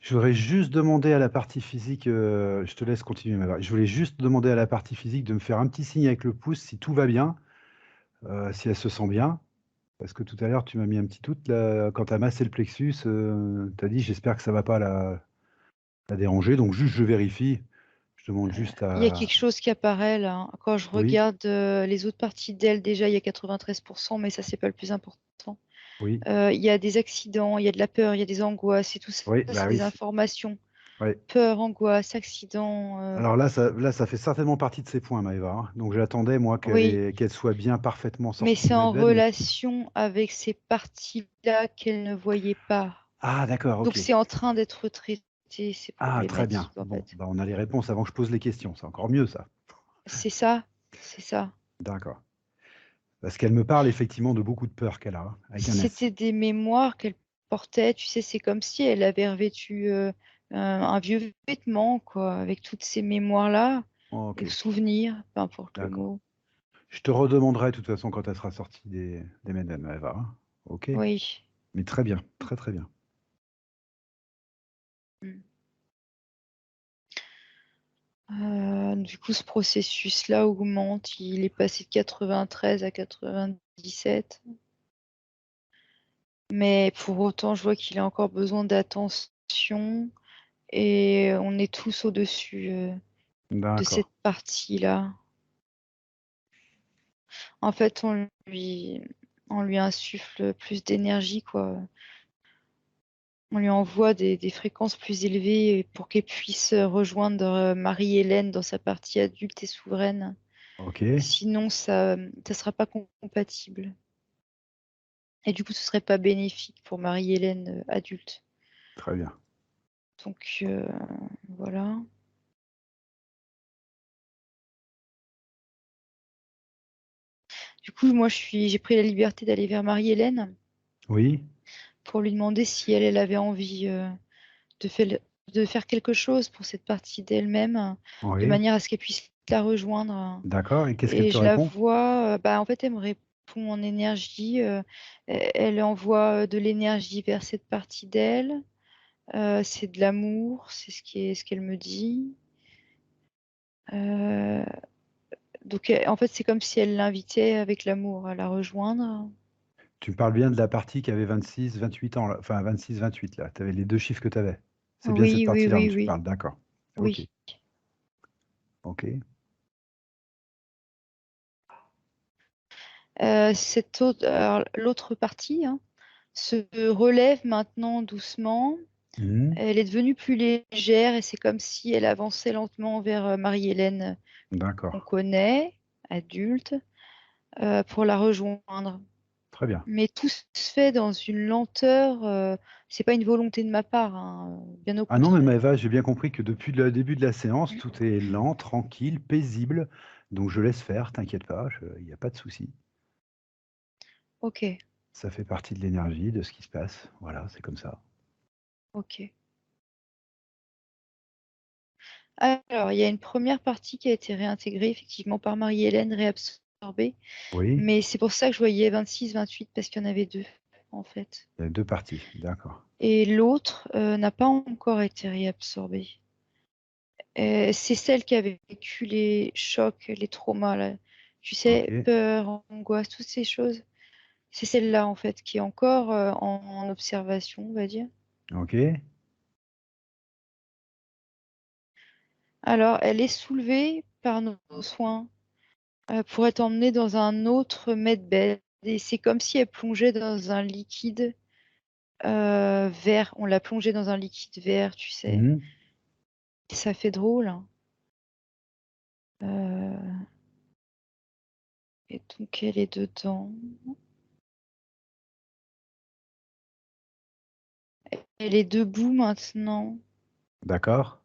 Je voudrais juste demander à la partie physique, je te laisse continuer, je voulais juste demander à la partie physique de me faire un petit signe avec le pouce si tout va bien, si elle se sent bien. Parce que tout à l'heure, tu m'as mis un petit doute là, quand tu as massé le plexus, tu as dit: «J'espère que ça va pas là». à déranger, donc juste je vérifie. Je demande juste Il y a à... quelque chose qui apparaît là, hein. Quand je Oui, regarde les autres parties d'elle, déjà il y a 93%, mais ça c'est pas le plus important. oui, Il y a des accidents, il y a de la peur, il y a des angoisses, et tout ça, oui, bah c'est oui. des informations. Ouais. Peur, angoisse, accident. Alors là, ça fait certainement partie de ces points, Maëva, hein. Donc j'attendais, moi, Oui, qu'elle soit bien parfaitement mais sortie c'est du en medbed, mais... relation avec ces parties-là qu'elle ne voyait pas. Ah, d'accord, Donc ok. c'est en train d'être traité, c'est Ah, très bien. problématique en Bon, fait. bah, on a les réponses avant que je pose les questions. C'est encore mieux, ça. C'est ça, c'est ça. D'accord. Parce qu'elle me parle effectivement de beaucoup de peur qu'elle a, hein, avec un S. C'était des mémoires qu'elle portait, tu sais, c'est comme si elle avait revêtu un vieux vêtement, quoi, avec toutes ces mémoires-là, Ok, ou souvenirs, peu importe le d'accord. mot. Je te redemanderai de toute façon quand elle sera sortie des medbed, Maëva, hein. Ok. Oui. Mais très bien, très très bien. Mm. Du coup, ce processus-là augmente. Il est passé de 93 à 97. Mais pour autant, je vois qu'il a encore besoin d'attention et on est tous au-dessus de D'accord. cette partie-là. En fait, on lui insuffle plus d'énergie, quoi. On lui envoie des fréquences plus élevées pour qu'elle puisse rejoindre Marie-Hélène dans sa partie adulte et souveraine. Ok, Sinon, ça ne sera pas compatible. Et du coup, ce serait pas bénéfique pour Marie-Hélène adulte. très bien. Donc, voilà. Du coup, moi, j'ai pris la liberté d'aller vers Marie-Hélène Oui, pour lui demander si elle avait envie de, de faire quelque chose pour cette partie d'elle-même, de oui. manière à ce qu'elle puisse la rejoindre. D'accord. Et qu'est-ce qu'elle Et te je la répond? vois, bah, en fait, elle me répond en énergie. Elle envoie de l'énergie vers cette partie d'elle. C'est de l'amour, c'est ce qu'elle me dit. Euh, donc, en fait, c'est comme si elle l'invitait avec l'amour à la rejoindre. Tu me parles bien de la partie qui avait 26, 28 ans, là. Enfin 26, 28 là. Tu avais les deux chiffres que tu avais. C'est bien cette Oui, oui, partie-là dont oui, tu oui, parles, d'accord. Ok, oui. ok, Alors, l'autre partie, hein, se relève maintenant doucement. mhm, Elle est devenue plus légère et c'est comme si elle avançait lentement vers Marie-Hélène qu'on d'accord. connaît, adulte, pour la rejoindre. Très bien. Mais tout se fait dans une lenteur. C'est pas une volonté de ma part, hein, bien au Ah non, mais contraire. Maëva, j'ai bien compris que depuis le début de la séance, tout est lent, tranquille, paisible. Donc je laisse faire, t'inquiète pas, il n'y a pas de souci. Ok, Ça fait partie de l'énergie, de ce qui se passe. Voilà, c'est comme ça. ok. Alors, il y a une première partie qui a été réintégrée effectivement par Marie-Hélène, réabsorbée. Oui, Mais c'est pour ça que je voyais 26, 28, parce qu'il y en avait deux, en fait. il y a deux parties, d'accord. Et l'autre n'a pas encore été réabsorbée. C'est celle qui avait vécu les chocs, les traumas, là. Tu Ok, sais, peur, angoisse, toutes ces choses. C'est celle-là, en fait, qui est encore en observation, on va dire. ok, Alors, elle est soulevée par nos soins pour être emmenée dans un autre medbed. Et c'est comme si elle plongeait dans un liquide vert. On l'a plongée dans un liquide vert, tu sais. mhm, Ça fait drôle, hein. Euh, et donc, elle est dedans. Elle est debout maintenant. d'accord.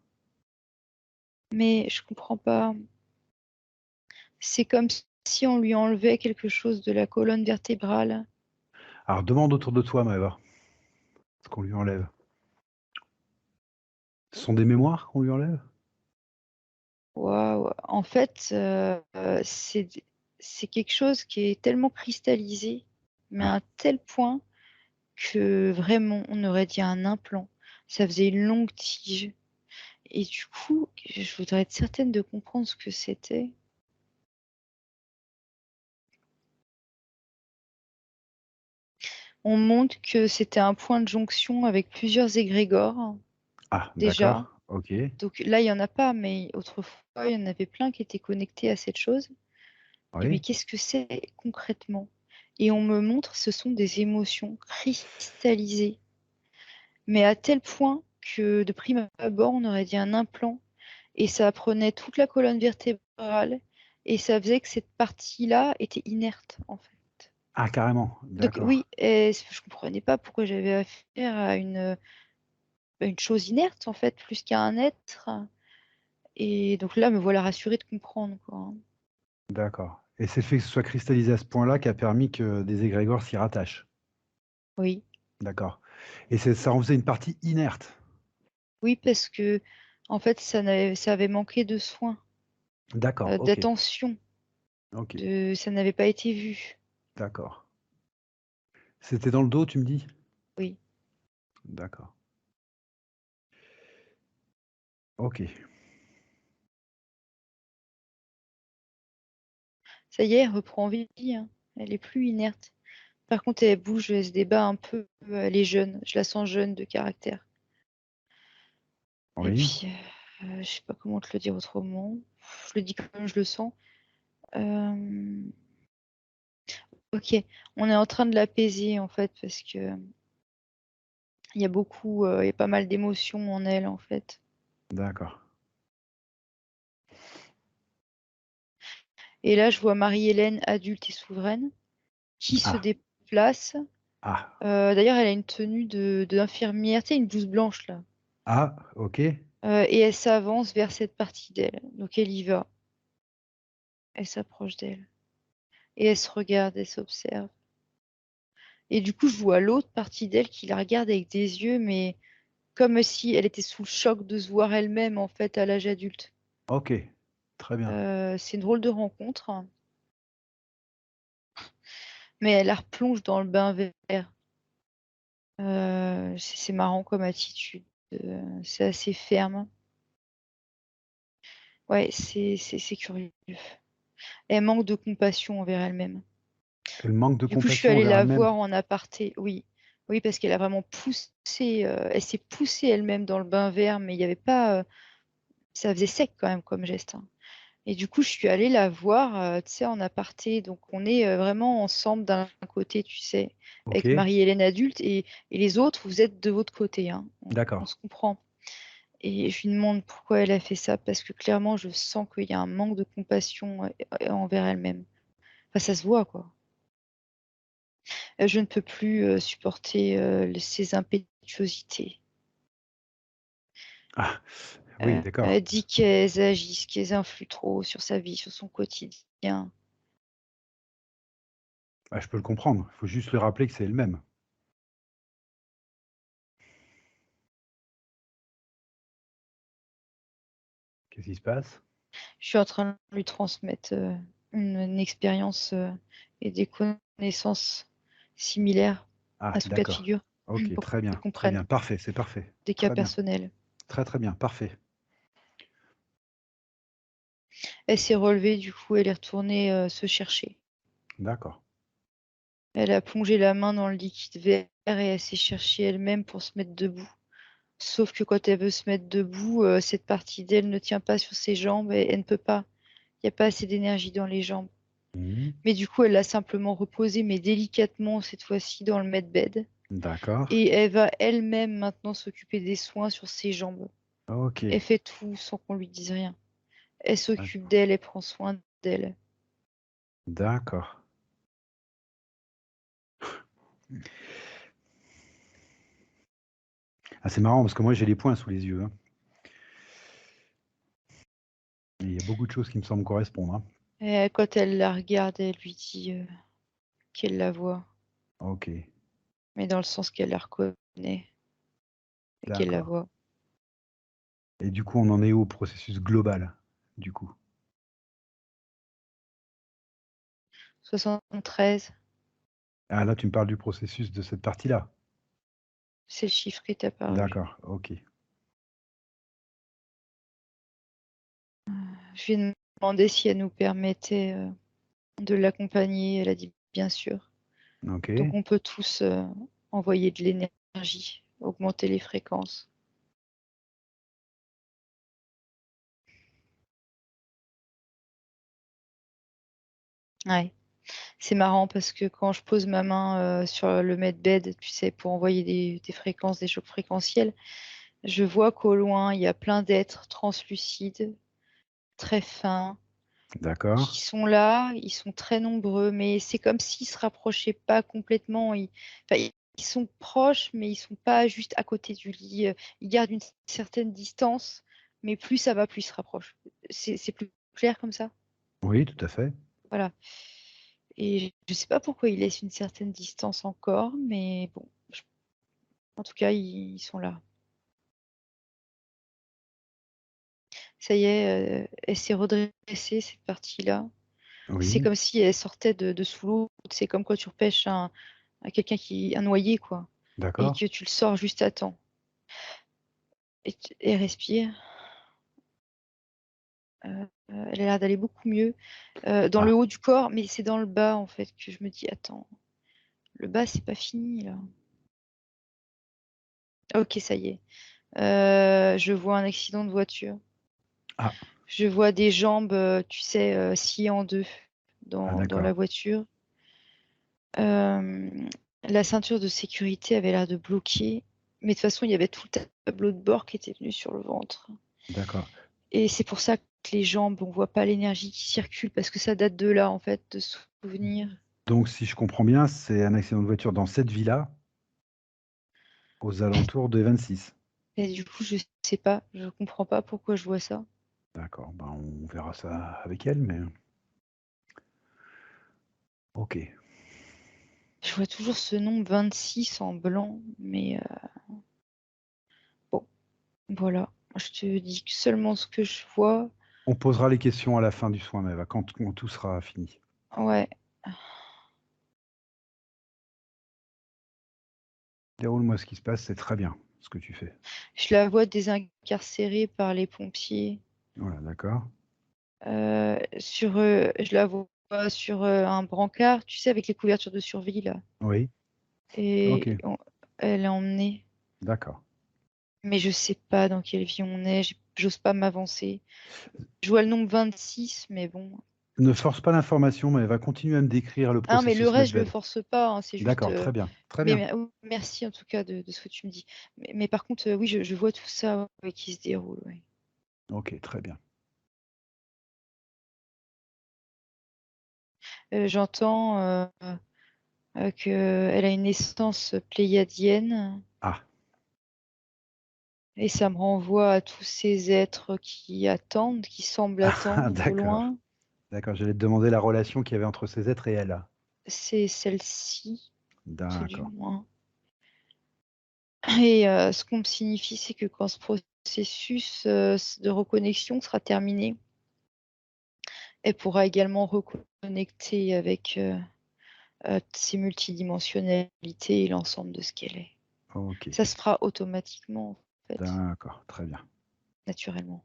Mais je comprends pas. C'est comme si on lui enlevait quelque chose de la colonne vertébrale. Alors demande autour de toi, Maëva, ce qu'on lui enlève. Ce sont des mémoires qu'on lui enlève? Waouh. En fait, c'est quelque chose qui est tellement cristallisé, mais à Ah, un tel point que vraiment, on aurait dit un implant. Ça faisait une longue tige. Et du coup, je voudrais être certaine de comprendre ce que c'était. On montre que c'était un point de jonction avec plusieurs égrégores, ah, déjà. d'accord. OK. Donc là, il y en a pas, mais autrefois, il y en avait plein qui étaient connectés à cette chose. Et mais Oui. qu'est-ce que c'est concrètement? Et on me montre, ce sont des émotions cristallisées, mais à tel point que de prime abord, on aurait dit un implant et ça prenait toute la colonne vertébrale et ça faisait que cette partie-là était inerte, en fait. Ah carrément, Donc d'accord. oui, et je comprenais pas pourquoi j'avais affaire à une chose inerte, en fait, plus qu'à un être. Et donc là, me voilà rassurée de comprendre, quoi, hein. D'accord et c'est le fait que ce soit cristallisé à ce point-là qui a permis que des égrégores s'y rattachent? Oui. D'accord et c'est ça en faisait une partie inerte? Oui, parce que en fait, ça avait manqué de soins, D'accord, OK, d'attention, OK, ça n'avait pas été vu. d'accord. C'était dans le dos, tu me dis? Oui. D'accord. OK. Ça y est, elle reprend vie, hein. Elle est plus inerte. Par contre, elle bouge, elle se débat un peu, elle est jeune. Je la sens jeune de caractère. Et Oui, puis, je sais pas comment te le dire autrement. Je le dis comme je le sens. Hem, OK, on est en train de l'apaiser, en fait, parce que il y a pas mal d'émotions en elle, en fait. d'accord. Et là, je vois Marie-Hélène adulte et souveraine qui se Ah, déplace. ah, D'ailleurs, elle a une tenue de d'infirmière, tu sais, une blouse blanche là, ah, OK, et elle s'avance vers cette partie d'elle. Donc elle y va, elle s'approche d'elle et elle se regarde, elle s'observe et du coup, je vois l'autre partie d'elle qui la regarde avec des yeux, mais comme si elle était sous le choc de se voir elle-même, en fait, à l'âge adulte. OK, très bien. C'est une drôle de rencontre, hein, mais elle la replonge dans le bain vert. C'est marrant comme attitude, c'est assez ferme. Ouais, c'est curieux. Elle manque de compassion envers elle-même. Elle manque de Du coup, je suis compassion allée envers la elle-même? voir en aparté, oui. Oui, parce qu'elle a vraiment poussé, elle s'est poussée elle-même dans le bain vert, mais il y avait pas, ça faisait sec quand même comme geste, hein. Et du coup, je suis allée la voir, tu sais, en aparté. Donc on est, vraiment ensemble d'un côté, tu sais, avec OK, Marie-Hélène adulte et les autres, vous êtes de votre côté, hein. On d'accord. se comprend. Et je lui demande pourquoi elle a fait ça, parce que clairement, je sens qu'il y a un manque de compassion, envers elle-même. Enfin, ça se voit, quoi. Je ne peux plus, supporter, ses impétuosités. Ah, oui, d'accord. Elle dit qu'elles agissent, qu'elles influent trop sur sa vie, sur son quotidien. Ah, je peux le comprendre. Il faut juste lui rappeler que c'est elle-même. Qu'est-ce qui se passe? Je suis en train de lui transmettre, une expérience, et des connaissances similaires Ah, à son cas de d'accord. figure, OK, pour qu'elle très comprenne, bien, parfait, c'est parfait. des cas Très bien, personnels. très, très bien, parfait. Elle s'est relevée, du coup, elle est retournée, se chercher. D'accord. Elle a plongé la main dans le liquide vert et elle s'est cherchée elle-même pour se mettre debout. Sauf que quand elle veut se mettre debout, cette partie d'elle ne tient pas sur ses jambes et elle ne peut pas. Il y a pas assez d'énergie dans les jambes. Mmh. Mais du coup, elle l'a simplement reposée, mais délicatement cette fois-ci dans le med-bed D'accord. et elle va elle-même maintenant s'occuper des soins sur ses jambes. Elle OK. fait tout sans qu'on lui dise rien. Elle s'occupe D'accord. d'elle, elle prend soin d'elle. D'accord. Ah, c'est marrant parce que moi j'ai les points sous les yeux, hein. Et il y a beaucoup de choses qui me semblent correspondre, hein. Et quand elle la regarde, elle lui dit, qu'elle la voit, OK, mais dans le sens qu'elle la reconnaît et qu'elle la d'accord. voit. Et du coup, on en est où au processus global, du coup? 73, Ah là, tu me parles du processus de cette partie-là? c'est le chiffre qui est apparu. D'accord, OK. Je lui ai demandé si elle nous permettait, de l'accompagner. Elle a dit: «Bien sûr». Donc OK. on peut tous, envoyer de l'énergie, augmenter les fréquences. Ouais. C'est marrant parce que quand je pose ma main, sur le medbed, tu sais, pour envoyer des fréquences, des chocs fréquentiels, je vois qu'au loin, il y a plein d'êtres translucides, très fins, D'accord. qui sont là, ils sont très nombreux, mais c'est comme s'ils se rapprochaient pas complètement. Enfin, ils sont proches, mais ils sont pas juste à côté du lit. Ils gardent une certaine distance, mais plus ça va, plus ils se rapprochent. C'est plus clair comme ça? Oui, tout à fait. Voilà. Et je sais pas pourquoi ils laissent une certaine distance encore, mais bon, en tout cas, ils sont là. Ça y est, elle s'est redressée, cette partie-là. C'est Oui, comme si elle sortait de sous l'eau. C'est comme quand tu repêches quelqu'un un noyé, quoi, et d'accord. que tu le sors juste à temps. Et respire. Elle a l'air d'aller beaucoup mieux. Dans Ah, le haut du corps, mais c'est dans le bas, en fait, que je me dis, attends, le bas, c'est pas fini, là. Ok, ça y est. Je vois un accident de voiture. ah, Je vois des jambes, tu sais, sciées en deux ah, dans d'accord. la voiture. Euh, la ceinture de sécurité avait l'air de bloquer, mais de toute façon, il y avait tout le tableau de bord qui était venu sur le ventre. D'accord. Et c'est pour ça que les jambes, on voit pas l'énergie qui circule, parce que ça date de là, en fait, de souvenirs. Donc, si je comprends bien, c'est un accident de voiture dans cette villa, aux alentours de 26. Et du coup, je sais pas, je comprends pas pourquoi je vois ça. D'accord. Ben, on verra ça avec elle, mais ok. Je vois toujours ce nombre 26 en blanc, mais bon, voilà. Je te dis seulement ce que je vois. On posera les questions à la fin du soin, Maëva, quand tout sera fini. Ouais. Déroule-moi ce qui se passe, c'est très bien ce que tu fais. Je la vois désincarcérée par les pompiers. Voilà, d'accord. Je la vois sur un brancard, tu sais, avec les couvertures de survie, là. Oui, ok, Elle est emmenée. d'accord. Mais je sais pas dans quelle vie on est. J'ose pas m'avancer. Je vois le nombre 26, mais bon. Ne force pas l'information, mais elle va continuer à me décrire le Ah, mais le processus reste, je le Medved. force pas, hein, c'est juste. D'accord, très bien, très Mais bien. merci en tout cas de ce que tu me dis. Mais par contre, oui, je vois tout ça ouais, qui se déroule. Ouais. Ok, très bien. J'entends qu'elle a une naissance pléiadienne. Ah, Et ça me renvoie à tous ces êtres qui attendent, qui semblent ah, attendre au d'accord. loin. D'accord, j'allais te demander la relation qu'il y avait entre ces êtres et elle. C'est celle-ci, tout du D'accord. moins. Et ce qu'on me signifie, c'est que quand ce processus de reconnexion sera terminé, elle pourra également reconnecter avec ses multidimensionnalités et l'ensemble de ce qu'elle est. Ok, Ça se fera automatiquement, en fait, d'accord, très bien. naturellement.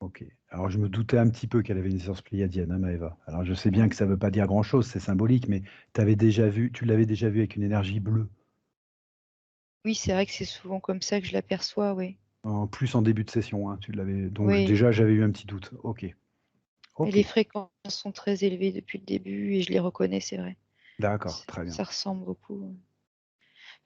Ok. Alors, je me doutais un petit peu qu'elle avait une naissance pléiadienne, hein, Maëva. Alors, je sais bien Ouais. que ça ne veut pas dire grand-chose, c'est symbolique, mais tu l'avais déjà vu avec une énergie bleue, Oui, c'est vrai que c'est souvent comme ça que je l'aperçois, oui. en plus en début de session, hein, tu l'avais. Donc, Oui. déjà, j'avais eu un petit doute. Ok, Et ok, les fréquences sont très élevées depuis le début et je les reconnais, c'est vrai. d'accord, très bien. Ça ressemble beaucoup.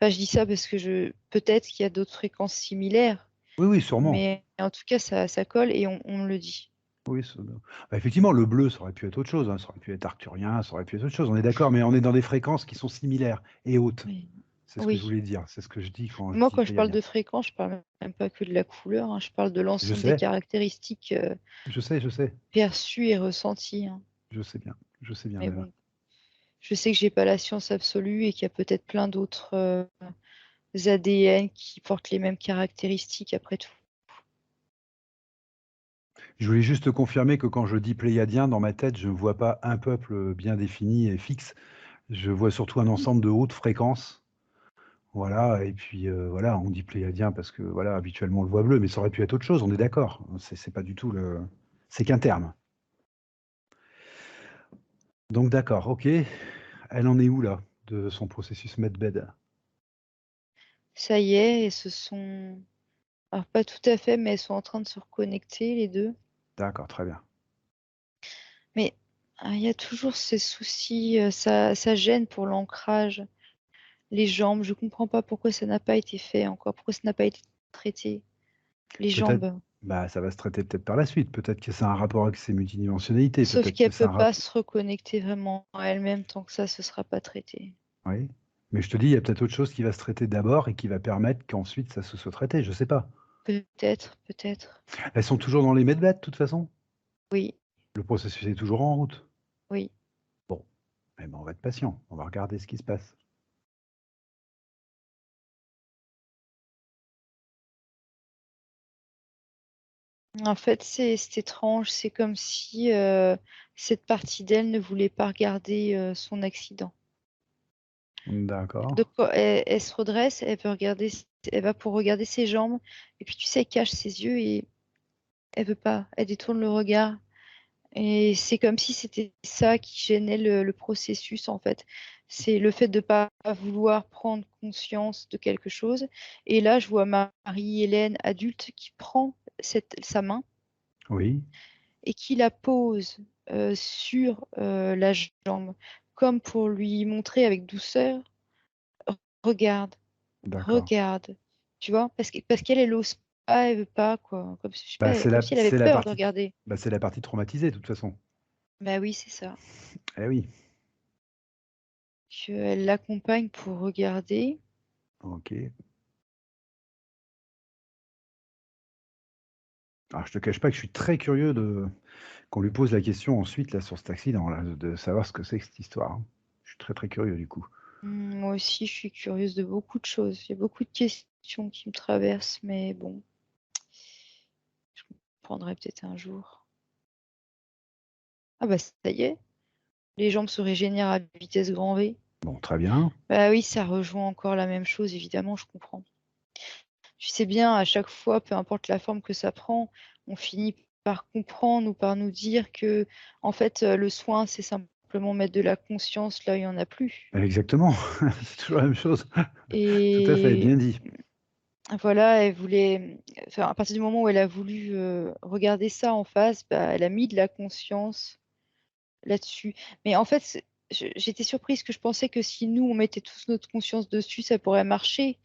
Enfin, je dis ça parce que peut-être qu'il y a d'autres fréquences similaires, Oui, oui, sûrement. mais en tout cas, ça colle et on me le dit. Oui, bah, effectivement, le bleu, ça aurait pu être autre chose, hein, ça aurait pu être arcturien, ça aurait pu être autre chose, on est d'accord, mais on est dans des fréquences qui sont similaires et hautes. Oui. C'est ce que je Oui. voulais dire, c'est ce que je dis quand je Moi, dis quand je parle pléiadien. de fréquence, je parle même pas que de la couleur, hein, je parle de Je l'ensemble des sais, caractéristiques je sais, perçues et ressenties, hein. je sais bien, Mais Maëva. bon, je sais que j'ai pas la science absolue et qu'il y a peut-être plein d'autres ADN qui portent les mêmes caractéristiques après tout. Je voulais juste te confirmer que quand je dis pléiadien, dans ma tête, je ne vois pas un peuple bien défini et fixe. Je vois surtout un ensemble de hautes fréquences. Voilà, et puis voilà, on dit pléiadien parce que voilà, habituellement on le voit bleu, mais ça aurait pu être autre chose, on est d'accord. C'est pas du tout le. C'est qu'un terme. Donc d'accord, ok. Elle en est où là, de son processus Medbed? Ça y est, et ce sont... Alors, pas tout à fait, mais elles sont en train de se reconnecter, les deux. D'accord, très bien. Mais il y a toujours ces soucis, ça gêne pour l'ancrage, les jambes. Je comprends pas pourquoi ça n'a pas été fait encore, pourquoi ça n'a pas été traité. Les Peut-être, jambes, bah, ça va se traiter peut-être par la suite. Peut-être que c'est un rapport avec ses multidimensionnalités. sauf Peut-être que qu'elle c'est peut un pas rapport. se reconnecter vraiment à elle-même tant que ça, ce sera pas traité. Oui. Mais je te dis, il y a peut-être autre chose qui va se traiter d'abord et qui va permettre qu'ensuite ça se soit traité. Je sais pas. Peut-être, peut-être. Elles sont toujours dans les medvets, de toute façon. Oui, Le processus est toujours en route. oui. Bon, eh ben, on va être patient. On va regarder ce qui se passe. En fait, c'est étrange, c'est comme si, cette partie d'elle ne voulait pas regarder, son accident. D'accord. Donc elle se redresse, elle va pour regarder ses jambes et puis tu sais, elle cache ses yeux et elle veut pas, elle détourne le regard et c'est comme si c'était ça qui gênait le processus, en fait. C'est le fait de pas vouloir prendre conscience de quelque chose et là, je vois Marie-Hélène adulte qui prend sa main Oui, et qui la pose, sur, la jambe, comme pour lui montrer avec douceur: «Regarde, d'accord. regarde». Tu vois? Parce qu'elle, elle ose pas, elle veut pas quoi, comme si je sais Bah, pas, comme si elle avait c'est la peur de partie, regarder. bah, c'est la partie traumatisée, de toute façon. Bah oui, c'est ça. Eh oui. Elle l'accompagne pour regarder. Ok. Alors, je te cache pas que je suis très curieux de qu'on lui pose la question ensuite là sur cet accident là, de savoir ce que c'est que cette histoire, hein. Je suis très très curieux du coup. Moi aussi, je suis curieuse de beaucoup de choses. Il y a beaucoup de questions qui me traversent, mais bon, je comprendrai peut-être un jour. Ah bah, ça y est, les jambes se régénèrent à vitesse grand V. Bon, très bien. Bah oui, ça rejoint encore la même chose, évidemment, je comprends. Tu sais bien, à chaque fois, peu importe la forme que ça prend, on finit par comprendre ou par nous dire que, en fait, le soin, c'est simplement mettre de la conscience là où il y en a plus. Exactement, c'est toujours la même chose. Tout à fait, Et bien dit. voilà, elle voulait, enfin, à partir du moment où elle a voulu, regarder ça en face, bah, elle a mis de la conscience là-dessus. Mais en fait, j'étais surprise que je pensais que si nous, on mettait tous notre conscience dessus, ça pourrait marcher.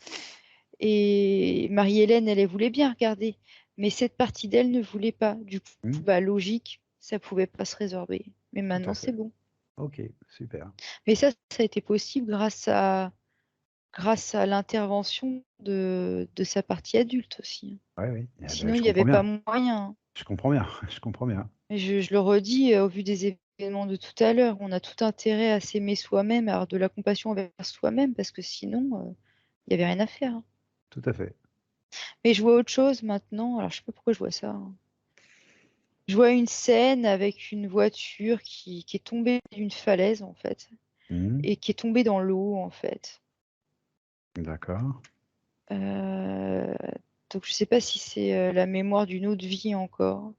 Et Marie-Hélène, elle voulait bien regarder, mais cette partie d'elle ne voulait pas. Du coup, Mmh, bah, logique, ça pouvait pas se résorber. Mais tout maintenant, à c'est fait. bon. OK, super. Mais ça a été possible grâce à l'intervention de sa partie adulte aussi, hein. Oui, oui, eh beh, Sinon, je il n'y comprends avait pas bien. moyen, hein. Je comprends bien, je comprends bien. Et je le redis, au vu des événements de tout à l'heure, on a tout intérêt à s'aimer soi-même, à avoir de la compassion envers soi-même parce que sinon, il y avait rien à faire, hein. Tout à fait. Mais je vois autre chose maintenant, alors je sais pas pourquoi je vois ça, hein. Je vois une scène avec une voiture qui est tombée d'une falaise, en fait, Mmh, et qui est tombée dans l'eau, en fait. d'accord. Heu, donc je sais pas si c'est, la mémoire d'une autre vie encore.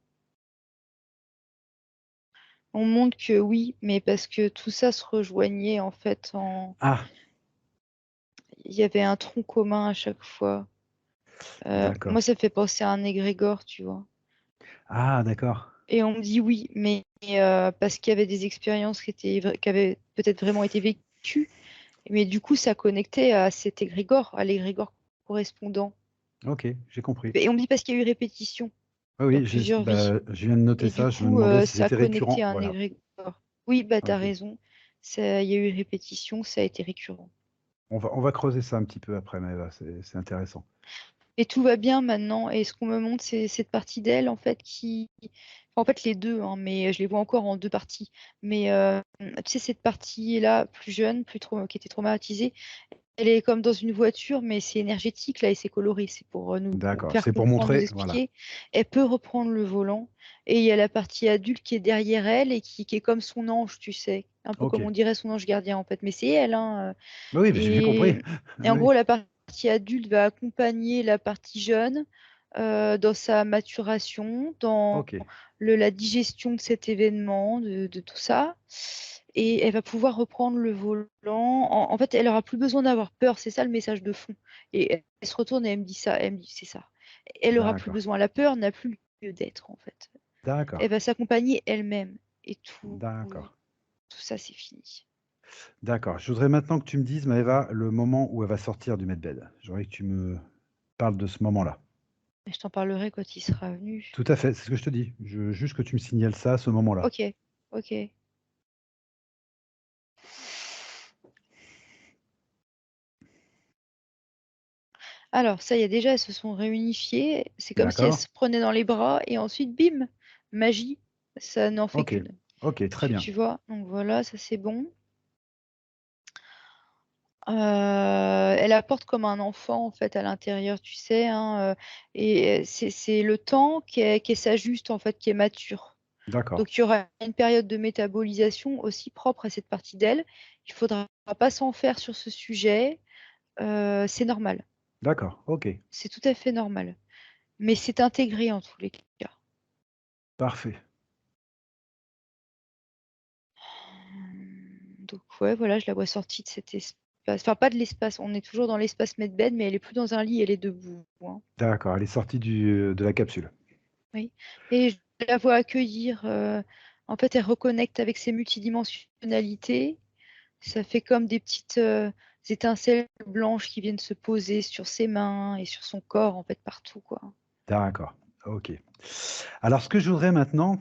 On montre que oui, mais parce que tout ça se rejoignait, en fait, en Ah! il y avait un tronc commun à chaque fois. D'accord. Moi, ça me fait penser à un égrégore, tu vois? Ah d'accord. Et on me dit: «Oui, mais parce qu'il y avait des expériences qui avaient peut-être vraiment été vécues». Mais du coup, ça connectait à cet égrégore, à l'égrégore correspondant. OK, j'ai compris. Et on me dit parce qu'il y a eu répétition Oui, dans oui, plusieurs vies bah, je viens de noter et du ça, je me coup, demandais si ça a c'était connecté récurrent, à un voilà. égrégore. Oui, bah, tu as OK. raison, ça il y a eu répétition, ça a été récurrent. On va creuser ça un petit peu après, Maëva, c'est intéressant. Et tout va bien maintenant et ce qu'on me montre, c'est cette partie d'elle, en fait, en fait, les 2, hein, mais je les vois encore en 2 parties. Mais tu sais, cette partie-là, plus jeune, qui était traumatisée, elle est comme dans une voiture, mais c'est énergétique là et c'est coloré. C'est pour, nous D'accord, faire c'est pour comprendre, nous montrer voilà. expliquer. Elle peut reprendre le volant et il y a la partie adulte qui est derrière elle et qui est comme son ange, tu sais? Un peu comme OK. on dirait son ange gardien, en fait, mais c'est elle, hein, Oui, oui, j'ai bien compris. et en Oui. gros, la partie adulte va accompagner la partie jeune, dans sa maturation, dans OK, la digestion de cet événement, de tout ça et elle va pouvoir reprendre le volant. En fait, elle aura plus besoin d'avoir peur, c'est ça le message de fond et elle se retourne et elle me dit ça, elle me dit: «C'est ça». Elle aura plus d'accord, besoin, la peur n'a plus lieu d'être, en fait. d'accord. Elle va s'accompagner elle-même. et tout D'accord. ça, c'est fini. D'accord. Je voudrais maintenant que tu me dises, Maëva, le moment où elle va sortir du medbed. J'aimerais que tu me parles de ce moment-là. Et je t'en parlerai quand il sera venu. Tout à fait, c'est ce que je te dis. Je veux juste que tu me signales ça, ce moment-là. OK, OK. Alors ça y est, déjà, elles se sont réunifiées. C'est comme si elles D'accord. se prenaient dans les bras et ensuite, bim, magie, ça n'en fait OK. qu'une. OK, très bien. Tu vois? Donc voilà, ça c'est bon. Elle apporte comme un enfant, en fait, à l'intérieur, tu sais, hein, et c'est le temps qu'elle s'ajuste, en fait, qui est mature. D'accord. Donc il y aura une période de métabolisation aussi propre à cette partie d'elle. Il faudra pas s'en faire sur ce sujet, c'est normal. D'accord. OK. C'est tout à fait normal. Mais c'est intégré en tous les cas. Parfait. Donc ouais, voilà, je la vois sortie de cet espace, enfin pas de l'espace, on est toujours dans l'espace medbed, mais elle est plus dans un lit, elle est debout, hein. D'accord, elle est sortie de la capsule. Oui, et je la vois accueillir, en fait, elle reconnecte avec ses multidimensionnalités. Ça fait comme des petites, étincelles blanches qui viennent se poser sur ses mains et sur son corps, en fait, partout, quoi. D'accord. OK. Alors ce que je voudrais maintenant,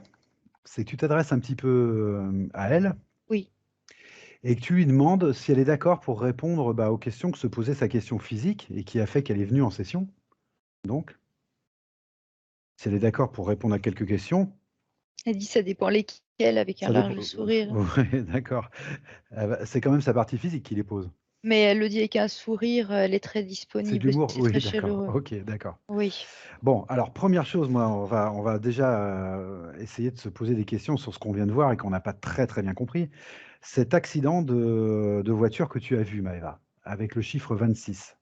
c'est que tu t'adresses un petit peu, à elle Oui, et que tu lui demandes si elle est d'accord pour répondre, bah, aux questions que se posait sa question physique et qui a fait qu'elle est venue en session, donc. Si elle est d'accord pour répondre à quelques questions, elle dit: «Ça dépend lesquelles», avec un ça dépend large sourire. ouais, d'accord. C'est quand même sa partie physique qui les pose. Mais elle le dit avec un sourire, elle est très C'est de disponible, l'humour? c'est très Oui, d'accord. chaleureux. OK, d'accord. Oui. Bon, alors première chose, moi, on va déjà, essayer de se poser des questions sur ce qu'on vient de voir et qu'on n'a pas très, très bien compris. Cet accident de voiture que tu as vu, Maëva, avec le chiffre 26.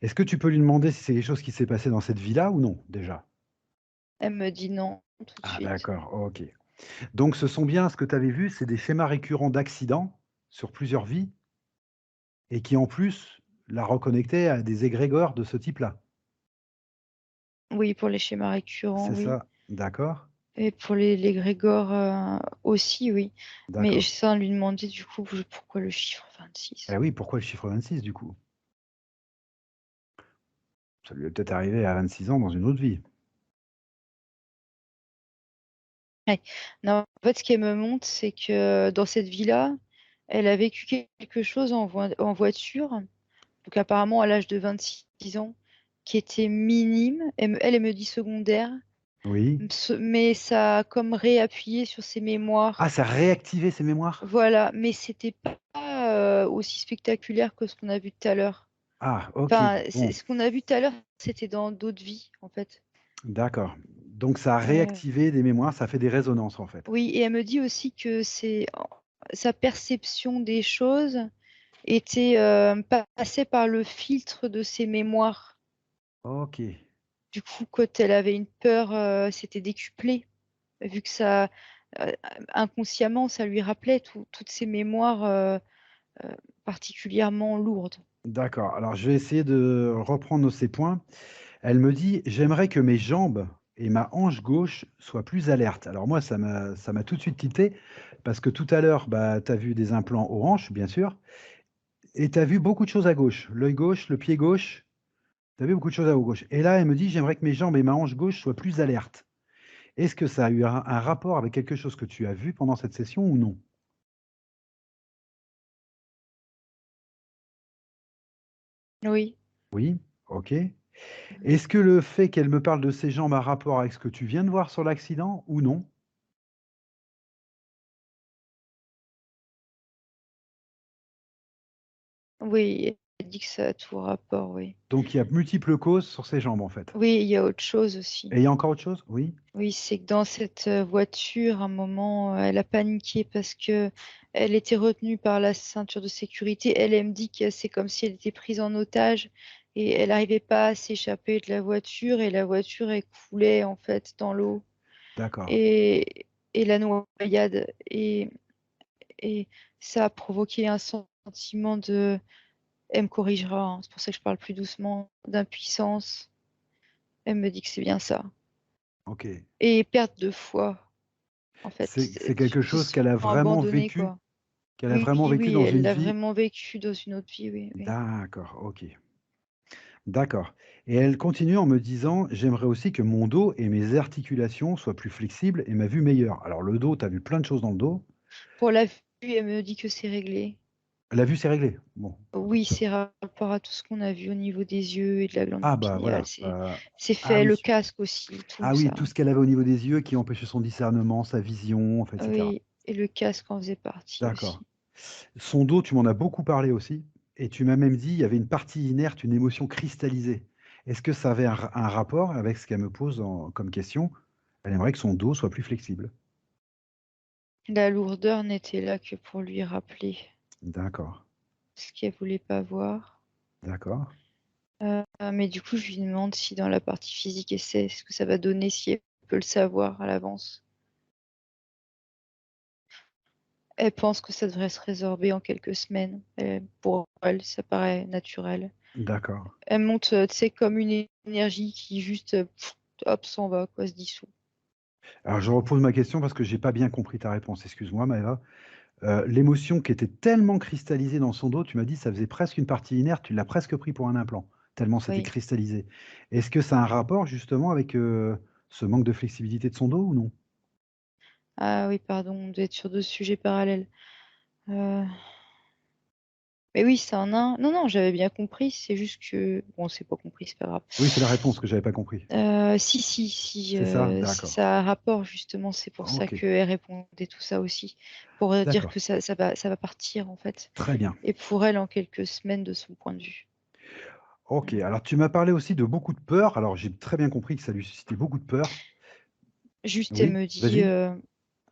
Est-ce que tu peux lui demander si c'est quelque chose qui s'est passé dans cette villa ou non, déjà? Elle me dit: «Non», tout de Ah suite. d'accord, OK. Donc ce sont bien ce que tu avais vu, c'est des schémas récurrents d'accidents sur plusieurs vies et qui en plus la reconnectaient à des égrégores de ce type-là. Oui, pour les schémas récurrents, C'est oui, ça? D'accord, et pour les grégores, aussi, oui. Mais d'accord. sans lui demander du coup pourquoi le chiffre Eh 26? oui, pourquoi le chiffre 26 du coup? Ça lui est peut-être arrivé à 26 ans dans une autre vie. Ouais. Non, en fait, ce qu'elle me montre, c'est que dans cette vie-là, elle a vécu quelque chose en voiture, donc apparemment à l'âge de 26 ans, qui était minime. Elle me dit secondaire, Oui. mais ça a comme réappuyé sur ses Ah, mémoires. ça a réactivé ses mémoires? Voilà, mais c'était pas, aussi spectaculaire que ce qu'on a vu tout à l'heure. Ah, OK, Enfin, c'est bon, ce qu'on a vu tout à l'heure, c'était dans d'autres vies, en fait. d'accord. Donc ça a Heu, réactivé des mémoires, ça fait des résonances en fait. oui, et elle me dit aussi que sa perception des choses était, passait par le filtre de ses mémoires. OK, Du coup, quand elle avait une peur, c'était décuplé, vu que ça, heu, inconsciemment, ça lui rappelait toutes ces mémoires, heu, particulièrement lourdes. d'accord. Alors je vais essayer de reprendre ces points. Elle me dit: «J'aimerais que mes jambes et ma hanche gauche soient plus alertes». Alors moi, ça m'a tout de suite tilté parce que tout à l'heure, bah, tu as vu des implants aux hanches, bien sûr, et tu as vu beaucoup de choses à gauche. L'œil gauche, le pied gauche, tu as vu beaucoup de choses à gauche. Et là, elle me dit: «J'aimerais que mes jambes et ma hanche gauche soient plus alertes». Est-ce que ça a eu un rapport avec quelque chose que tu as vu pendant cette session ou non? Oui. Oui? OK. Est-ce que le fait qu'elle me parle de ses jambes a rapport avec ce que tu viens de voir sur l'accident ou non? Oui, elle dit que ça a tout rapport, oui. Donc il y a multiples causes sur ses jambes, en fait. Oui, il y a autre chose Et aussi. il y a encore autre chose? Oui? Oui, c'est que dans cette, voiture, à un moment, elle a paniqué parce qu'elle était retenue par la ceinture de sécurité. Elle me dit que c'est comme si elle était prise en otage et elle n'arrivait pas à s'échapper de la voiture et la voiture, elle coulait, en fait, dans l'eau D'accord, et la noyade et ça a provoqué un sentiment de elle me corrigera, hein, c'est pour ça que je parle plus doucement, d'impuissance. Elle me dit que c'est bien ça OK. et perte de foi. en fait. C'est quelque Ils chose se sont abandonnés, quoi. qu'elle a Oui, vraiment vécu oui, dans elle une l'a vie. vraiment vécu dans une autre vie, oui, oui. D'accord, OK. D'accord, et elle continue en me disant: «J'aimerais aussi que mon dos et mes articulations soient plus flexibles et ma vue meilleure». Alors le dos, tu as vu plein de choses dans le dos. Pour la vue, elle me dit que c'est réglé. La vue, c'est réglé? Bon, Oui, ça c'est rapport à tout ce qu'on a vu au niveau des yeux et de la glande ah bah, pinéale. voilà, C'est ah fait, le oui, casque aussi, tout ah oui, ça. tout ce qu'elle avait au niveau des yeux qui empêchait son discernement, sa vision, enfin et cetera. Oui, et le casque en faisait partie D'accord. aussi. Son dos, tu m'en as beaucoup parlé aussi et tu m'as même dit, il y avait une partie inerte, une émotion cristallisée. Est-ce que ça avait un rapport avec ce qu'elle me pose comme question? Elle aimerait que son dos soit plus flexible. La lourdeur n'était là que pour lui rappeler D'accord, ce qu'elle voulait pas voir. d'accord, Mais du coup, je lui demande si dans la partie physique, elle sait ce que ça va donner, si elle peut le savoir à l'avance. Elle pense que ça devrait se résorber en quelques semaines. Pour elle, ça paraît naturel. d'accord. Elle monte, tu sais, comme une énergie qui juste, hop, s'en va, quoi, se dissout. Alors je repose ma question parce que j'ai pas bien compris ta réponse. Excuse-moi Maëva. L'émotion qui était tellement cristallisée dans son dos, tu m'as dit ça faisait presque une partie inerte, tu l'as presque pris pour un implant, tellement c'était Oui. cristallisé. Est-ce que ça a un rapport justement avec, ce manque de flexibilité de son dos ou non? Ah oui, pardon, on doit être sur 2 sujets parallèles. Heu, mais oui, c'est un nain. Non, non, j'avais bien compris, c'est juste que bon, c'est pas compris, c'est pas grave. Oui, c'est la réponse que j'avais pas compris. Si, si, si, C'est ça? D'accord. ça a un rapport justement, c'est pour ça OK, qu'elle répondait tout ça aussi, pour, dire d'accord. que ça va partir en fait Très bien. et pour elle en quelques semaines de son point de vue. OK, Mmh. alors tu m'as parlé aussi de beaucoup de peur. Alors j'ai très bien compris que ça lui suscitait beaucoup de peur. Juste, elle Oui, me dit, vas-y.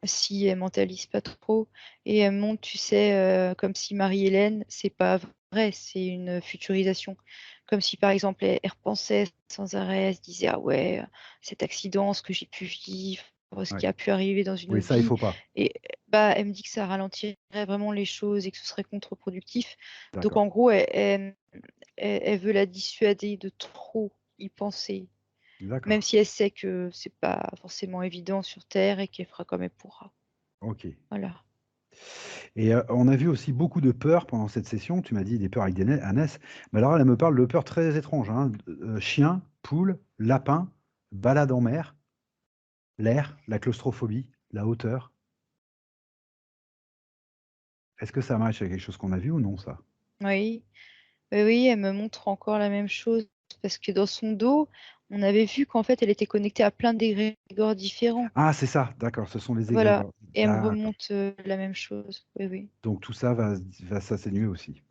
si elle mentalise pas trop et elle montre, tu sais, comme si Marie-Hélène, c'est pas vrai, c'est une futurisation. Comme si, par exemple, elle repensait sans arrêt, elle se disait: «Ah ouais, cet accident, ce que j'ai pu vivre, ce Ouais. qui a pu arriver dans une Oui, autre ça, il vie» faut pas. et bah, elle me dit que ça ralentirait vraiment les choses et que ce serait contre-productif. Donc D'accord, en gros, elle veut la dissuader de trop y penser. Même d'accord. si elle sait que c'est pas forcément évident sur terre et qu'elle fera comme elle pourra. OK. Voilà. Et on a vu aussi beaucoup de peurs pendant cette session. Tu m'as dit des peurs avec un S. Mais alors elle me parle de peurs très étranges, hein, chien, poule, lapin, balade en mer, l'air, la claustrophobie, la hauteur. Est-ce que ça match avec quelque chose qu'on a vu ou non ça? Oui, oui, oui, elle me montre encore la même chose parce que dans son dos, on avait vu qu'en fait, elle était connectée à plein d'égrégores différents. Ah c'est ça, d'accord, ce sont les Voilà, égrégores. et elle me D'accord. remonte, la même chose. Oui, oui. Donc tout ça va s'atténuer aussi.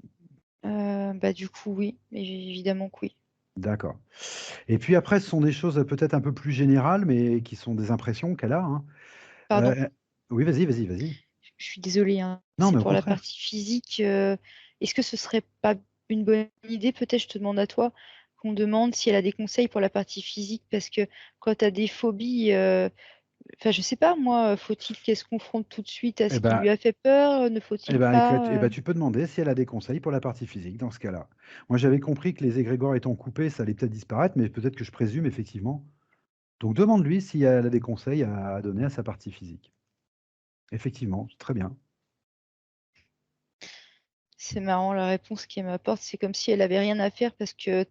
Bah, du coup, oui, évidemment que oui. D'accord. Et puis après, ce sont des choses, peut-être un peu plus générales, mais qui sont des impressions qu'elle a, hein. Pardon, Heu, oui, vas-y, vas-y, vas-y. je suis désolée, hein, Non, c'est mais au pour la contraire. partie physique, est-ce que ce serait pas une bonne idée, peut-être, je te demande à toi, qu'on demande si elle a des conseils pour la partie physique? Parce que quand tu as des phobies, enfin, je sais pas moi, faut-il qu'elle se confronte tout de suite à Eh ce qui ben lui a fait peur? Ne faut-il écoute, pas, tu peux demander si elle a des conseils pour la partie physique dans ce cas-là. Moi, j'avais compris que les égrégores étant coupés, ça allait peut-être disparaître, mais peut-être que je présume effectivement. Donc demande-lui si elle a des conseils à donner à sa partie physique. Effectivement, très bien. c'est marrant la réponse qu'elle m'apporte, c'est comme si elle avait rien à faire parce que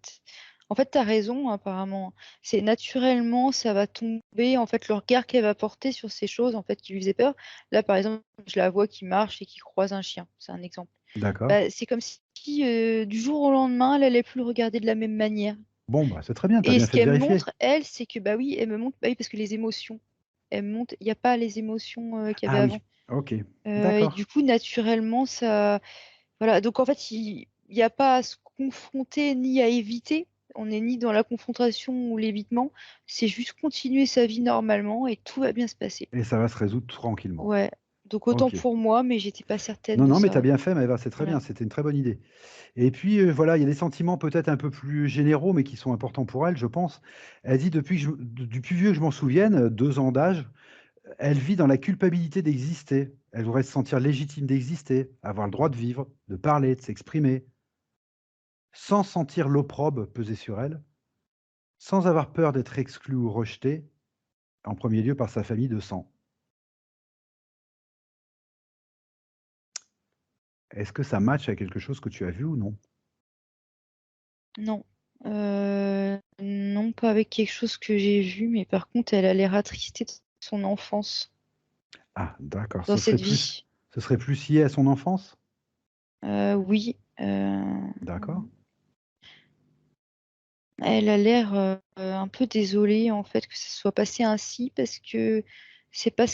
en fait, tu as raison apparemment. C'est naturellement, ça va tomber, en fait, le regard qu'elle va porter sur ces choses, en fait, qui lui faisaient peur. Là, par exemple, je la vois qui marche et qui croise un chien, c'est un exemple. D'accord. Bah, c'est comme si, du jour au lendemain, elle allait plus le regarder de la même manière. Bon, bah, c'est très bien, tu as Et bien ce fait de qu'elle me vérifier. montre, elle, c'est que, bah oui, elle me montre, bah oui, parce que les émotions, elle me montre, il y a pas les émotions, qu'il y avait Ah oui, avant. OK. Et D'accord. du coup, naturellement, ça voilà, donc en fait, il y a pas à se confronter ni à éviter. On n'est ni dans la confrontation ou l'évitement, c'est juste continuer sa vie normalement et tout va bien se passer. Et ça va se résoudre tranquillement. Ouais, donc autant OK. pour moi, mais j'étais pas certaine Non, de non, mais tu as ça. bien fait, Maëva, c'est très Voilà. bien, c'était une très bonne idée. Et puis, voilà, il y a des sentiments peut-être un peu plus généraux, mais qui sont importants pour elle, je pense. Elle dit: «Depuis que du plus vieux que je m'en souvienne, 2 ans d'âge, elle vit dans la culpabilité d'exister. Elle voudrait se sentir légitime d'exister, avoir le droit de vivre, de parler, de s'exprimer, sans sentir l'opprobre peser sur elle, sans avoir peur d'être exclue ou rejetée, en premier lieu par sa famille de sang». Est-ce que ça match avec quelque chose que tu as vu ou non? Non. Non, pas avec quelque chose que j'ai vu, mais par contre, elle a l'air attristée de son enfance Ah d'accord, dans cette vie. ce serait plus lié à son enfance? Oui, D'accord. elle a l'air, un peu désolée, en fait, que ça soit passé ainsi parce que c'est pas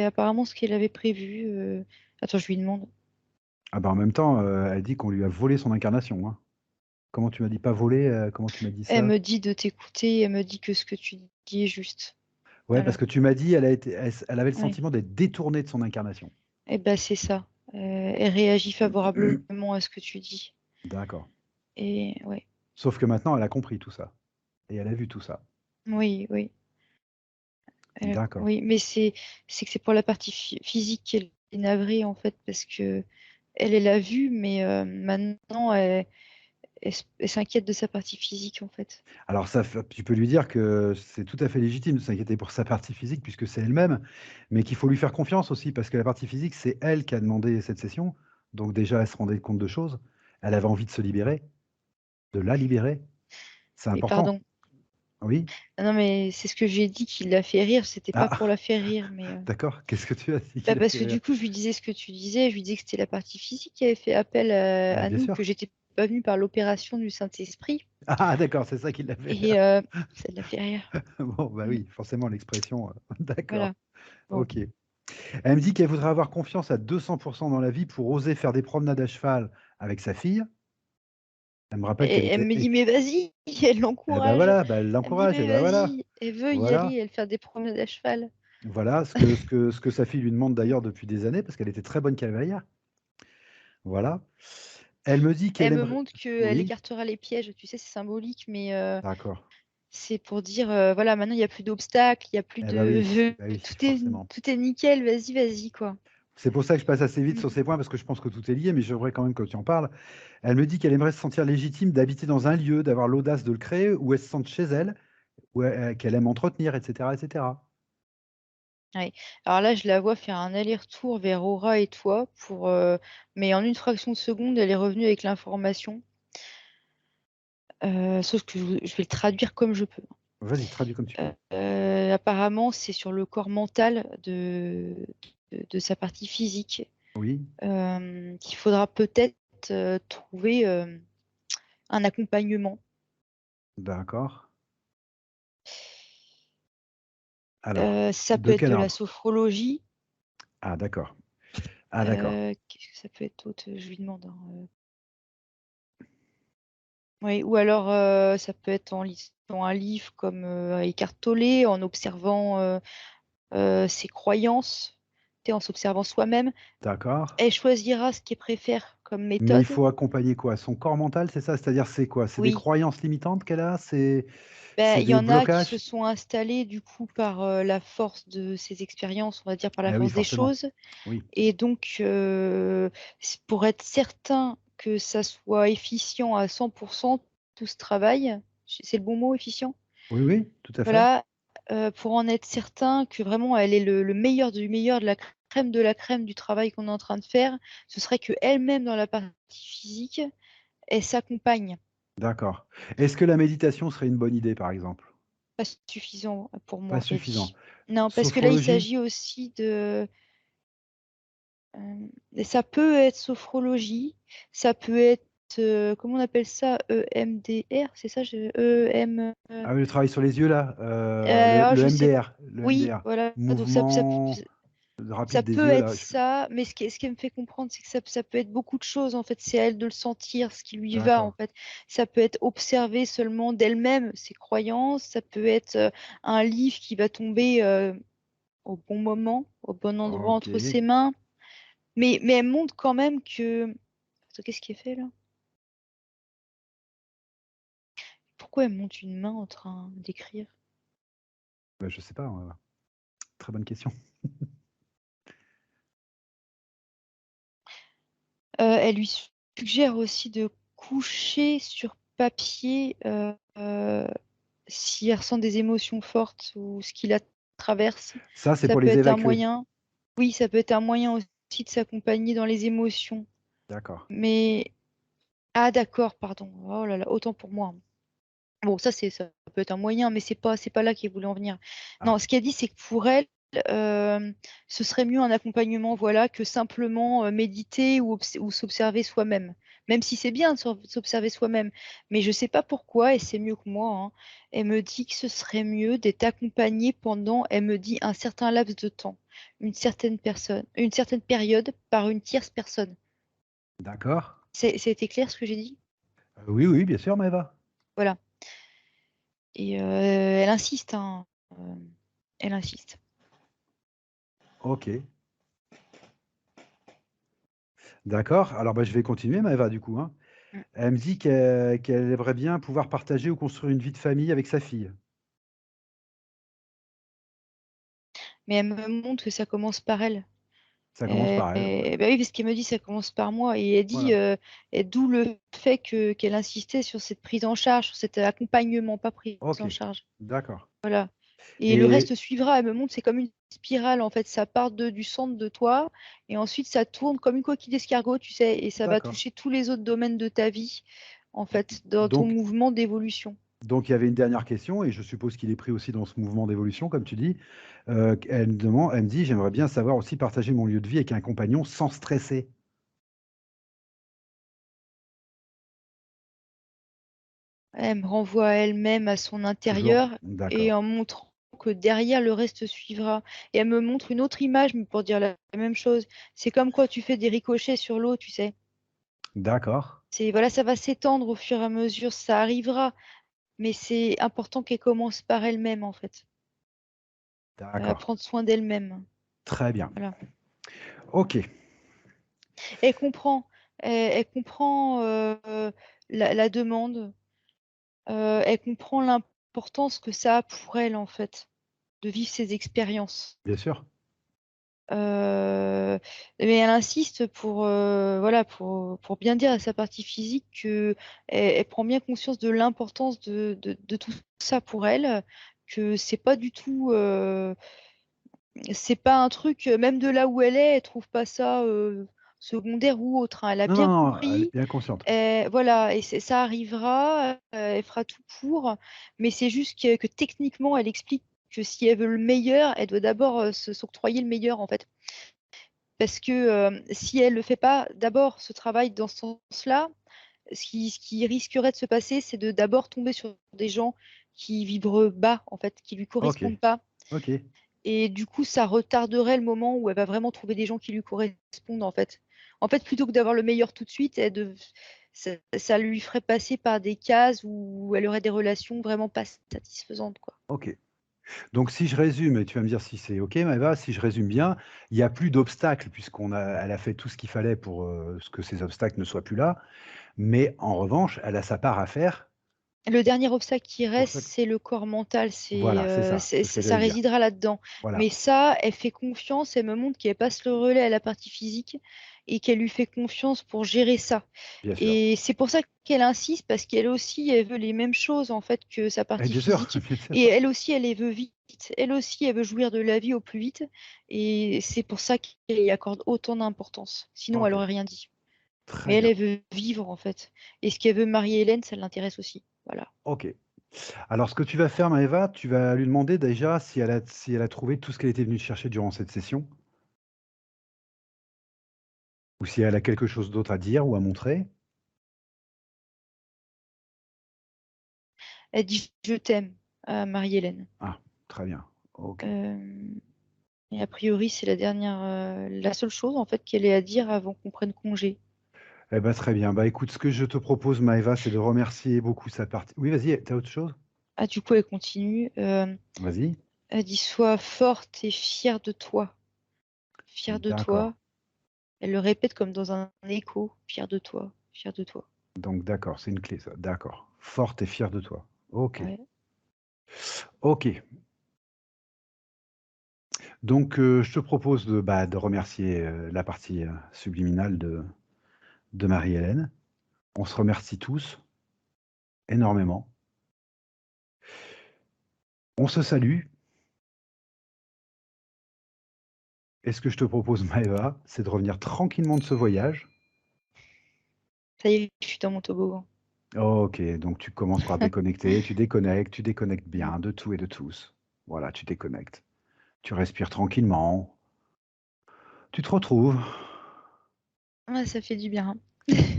apparemment ce qu'elle avait prévu, attends, je lui demande. Ah bah, en même temps, elle dit qu'on lui a volé son incarnation, hein. Comment tu m'as dit pas volé, comment tu m'as dit Elle ça? me dit de t'écouter, elle me dit que ce que tu dis est juste. Ouais, parce Voilà, que tu m'as dit elle avait le oui. sentiment d'être détournée de son incarnation. Et ben c'est ça. Elle réagit favorablement à ce que tu dis D'accord. et ouais. Sauf que maintenant, elle a compris tout ça et elle a vu tout ça. Oui, oui. D'accord. Oui, mais c'est que c'est pour la partie physique qu'elle est navrée, en fait, parce que elle l'a vu, mais maintenant, elle s'inquiète de sa partie physique, en fait. Alors ça fait tu peux lui dire que c'est tout à fait légitime de s'inquiéter pour sa partie physique puisque c'est elle-même, mais qu'il faut lui faire confiance aussi parce que la partie physique, c'est elle qui a demandé cette session. Donc déjà, elle se rendait compte de choses. Elle avait envie de se libérer, de la libérer. C'est Mais important. pardon. Oui? Ah non, mais c'est ce que j'ai dit qui l'a fait rire, c'était pas Ah! pour la faire rire, mais D'accord. Qu'est-ce que tu as dit qui bah, l'a parce fait que rire? du coup, je lui disais ce que tu disais, je lui disais que c'était la partie physique qui avait fait appel Ah à bien nous, que sûr. j'étais pas venue par l'opération du Saint-Esprit Ah d'accord, c'est ça qui l'a fait et rire. ça l'a fait rire. Bon, bah Mm, oui, forcément l'expression, d'accord. voilà. Bon. OK. Elle me dit qu'elle voudrait avoir confiance à 200 dans la vie pour oser faire des promenades à cheval avec sa fille. Elle me rappelle qu'elle Et elle était me dit: «Mais vas-y!» Elle eh bah, l'encourage. voilà, bah, elle Elle me dit: l'encourage et «Mais bah, voilà. vas-y!» Elle veut y Voilà, aller, elle faire des promenades à cheval. voilà ce que sa fille lui demande Mmh. d'ailleurs depuis des années parce qu'elle était très bonne cavalière. Voilà. Elle me dit qu'elle Elle me aimerait montre qu'elle oui, écartera les pièges. Tu sais, c'est symbolique, mais d'accord. c'est pour dire, voilà, maintenant il y a plus d'obstacles, il y a plus Eh bah, oui, tout est forcément. tout est nickel, vas-y, vas-y, quoi. C'est pour ça que je passe assez vite sur Mmh. ces points parce que je pense que tout est lié, mais j'aimerais quand même que tu en parles. Elle me dit qu'elle aimerait se sentir légitime d'habiter dans un lieu, d'avoir l'audace de le créer, où elle se sente chez elle, où qu'elle aime entretenir, et cetera, et cetera. Ouais. Alors là, je la vois faire un aller-retour vers Aura et toi pour, mais en une fraction de seconde, elle est revenue avec l'information, sauf que je vais le traduire comme je peux. Vas-y, traduis comme tu peux. Apparemment, c'est sur le corps mental de sa partie physique, Oui, qu'il faudra peut-être, trouver, un accompagnement. d'accord. Alors, Ça peut de être quel de la ordre? sophrologie, Ah d'accord. Ah d'accord. qu'est-ce que ça peut être d'autre? Je lui demande, hein, oui, ou alors, ça peut être en lisant un livre comme, Eckhart Tolle, en observant, ses croyances, tu sais, en s'observant soi-même. D'accord. Elle choisira ce qu'elle préfère comme Mais il méthode. faut accompagner quoi? Son corps mental, c'est ça? C'est-à-dire, c'est quoi? C'est des Oui. croyances limitantes qu'elle a? Ben, C'est il y des en a qui se blocages? sont installés du coup par, la force de ces expériences, on va dire par la Eh oui, force des forcément. choses Oui. et donc pour être certain que ça soit efficient à 100 tout ce travail, c'est le bon mot, efficient? Oui, oui, tout à fait. Voilà, pour en être certain que vraiment elle est le meilleur du meilleur, de la crème du travail qu'on est en train de faire, ce serait qu'elle-même dans la partie physique, elle s'accompagne. D'accord. Est-ce que la méditation serait une bonne idée, par exemple? Pas suffisant pour Pas moi, elle suffisant. dit. Non, parce que là, il Sophrologie? s'agit aussi de, et ça peut être sophrologie, ça peut être, comment on appelle ça? EMDR, c'est ça? Ah oui, le travail sur les yeux là, ah le je sais MDR, le oui, MDR. voilà, donc Mouvement ça rapide des peut yeux être là, ça, mais ce qui me fait comprendre, c'est que ça peut être beaucoup de choses, en fait. C'est à elle de le sentir, ce qui lui va, en d'accord. fait. Ça peut être observer seulement d'elle-même ses croyances, ça peut être, un livre qui va tomber, au bon moment, au bon endroit entre OK. ses mains. Mais elle montre quand même que attends, qu'est-ce qui est fait là? Pourquoi elle monte une main en train d'écrire? Bah, je sais pas, très bonne question. Elle lui suggère aussi de coucher sur papier, si elle ressent des émotions fortes ou ce qui la traverse. Ça, c'est Ça pour peut les être un évacuer. moyen oui, ça peut être un moyen aussi de s'accompagner dans les émotions. D'accord. Mais ah d'accord, pardon. Oh là là, autant pour moi. Bon, ça peut être un moyen, mais c'est pas là qu'elle voulait en venir. Ah, Non, ce qu'elle dit, c'est que pour elle, ce serait mieux un accompagnement, voilà, que simplement méditer ou s'observer soi-même. Même si c'est bien de s'observer soi-même, mais je sais pas pourquoi, et c'est mieux que moi, hein, elle me dit que ce serait mieux d'être accompagnée pendant, elle me dit, un certain laps de temps, une certaine période par une tierce personne. d'accord. C'était clair ce que j'ai dit? Oui, oui, bien sûr, Maëva. Voilà. Et elle insiste, hein, elle insiste. Ok, d'accord. Alors, bah, je vais continuer, Maëva, du coup, hein. Mm. Elle me dit qu'elle aimerait bien pouvoir partager ou construire une vie de famille avec sa fille. Mais elle me montre que ça commence par elle. Ça commence par elle. Bah oui, parce qu'elle me dit ça commence par moi. Et elle dit, Voilà. et d'où le fait qu'elle insistait sur cette prise en charge, sur cet accompagnement, pas prise Ok, en charge. d'accord. Voilà. Et le Et reste suivra. Elle me montre, c'est comme une spirale, en fait. Ça part du centre de toi, et ensuite ça tourne comme une coquille d'escargot, tu sais, et ça va d'accord. toucher tous les autres domaines de ta vie, en fait, dans ton Donc, mouvement d'évolution. donc, il y avait une dernière question, et je suppose qu'il est pris aussi dans ce mouvement d'évolution, comme tu dis. Elle me dit, j'aimerais bien savoir aussi partager mon lieu de vie avec un compagnon sans stresser. Elle me renvoie à elle-même, à son Toujours? intérieur, et D'accord. en montrant que derrière, le reste suivra. Et elle me montre une autre image, mais pour dire la même chose. C'est comme quoi tu fais des ricochets sur l'eau, tu sais. D'accord. C'est, voilà, ça va s'étendre au fur et à mesure, ça arrivera, mais c'est important qu'elle commence par elle-même, en fait. D'accord. Prendre soin d'elle-même. Très bien. Voilà. Ok. Elle comprend, elle comprend la demande, elle comprend l'importance que ça a pour elle, en fait, de vivre ces expériences. Bien sûr. Mais elle insiste pour, voilà, pour bien dire à sa partie physique que elle prend bien conscience de l'importance de tout ça pour elle, que c'est pas un truc, même de là où elle trouve pas ça secondaire ou autre, hein. Elle a Non, bien non, non, elle est compris, bien consciente. voilà, et ça arrivera, elle fera tout pour, mais c'est juste que techniquement, elle explique que si elle veut le meilleur, elle doit d'abord s'octroyer le meilleur, en fait. Parce que si elle ne le fait pas d'abord ce travail dans ce sens-là, ce qui risquerait de se passer, c'est de d'abord tomber sur des gens qui vibrent bas, en fait, qui lui Ok. correspondent pas. Ok. Et du coup, ça retarderait le moment où elle va vraiment trouver des gens qui lui correspondent, en fait. En fait, plutôt que d'avoir le meilleur tout de suite, ça lui ferait passer par des cases où elle aurait des relations vraiment pas satisfaisantes, quoi. Ok. Donc, si je résume, et tu vas me dire si c'est ok, Maëva, si je résume bien, il n'y a plus d'obstacles elle a fait tout ce qu'il fallait pour ce que ces obstacles ne soient plus là. Mais en revanche, elle a sa part à faire Le dernier obstacle qui pour reste, ça. c'est le corps mental. Voilà, c'est ça. C'est ce que Ça j'allais dire. résidera là-dedans. Voilà. Mais ça, elle fait confiance, elle me montre qu'elle passe le relais à la partie physique et qu'elle lui fait confiance pour gérer ça. Bien sûr. Et c'est pour ça qu'elle insiste, parce qu'elle aussi, elle veut les mêmes choses en fait que sa Et partie bien sûr, physique. bien sûr. Et elle aussi, elle les veut vite. Elle aussi, elle veut jouir de la vie au plus vite. Et c'est pour ça qu'elle y accorde autant d'importance. Sinon, elle Ok. aurait rien dit. Très Mais elle, bien. elle veut vivre en fait. Et ce qu'elle veut Marie-Hélène, ça l'intéresse aussi. Voilà. Ok. Alors, ce que tu vas faire, Maëva, tu vas lui demander déjà si elle a trouvé tout ce qu'elle était venue chercher durant cette session, ou si elle a quelque chose d'autre à dire ou à montrer. Elle dit je t'aime à Marie-Hélène. Ah, très bien. Ok. Euh, et a priori, c'est la seule chose en fait qu'elle ait à dire avant qu'on prenne congé. Eh ben, très bien. Bah, écoute, ce que je te propose, Maëva, c'est de remercier beaucoup sa partie. Oui, vas-y, t'as autre chose? Ah, du coup, elle continue. Vas-y. Elle dit sois forte et fière de toi. Fière de D'accord. toi. Elle le répète comme dans un écho. Fière de toi. Fière de toi. Donc, d'accord, c'est une clé, ça. D'accord. Forte et fière de toi. Ok. Ouais. Ok. Donc, je te propose de remercier la partie subliminale de Marie-Hélène. On se remercie tous énormément. On se salue. Et ce que je te propose, Maëva, c'est de revenir tranquillement de ce voyage. Ça y est, je suis dans mon toboggan. Ok, donc tu commences par déconnecter, tu déconnectes Mm. bien de tout et de tous. Voilà, tu déconnectes. Tu respires tranquillement. Tu te retrouves. Ouais, ça fait du bien.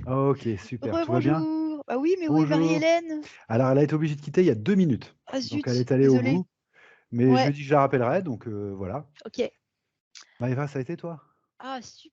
Ok, super. Tout va bien? Rebonjour. Ah oui, mais où est Bonjour. Marie-Hélène? Alors, elle a été obligée de quitter il y a 2 minutes. Ah Donc, elle zut, est allée au désolée. bout. Mais je lui ai Ouais, dit que je la rappellerai. Donc, voilà. ok. Maëva, ça a été toi? Ah super.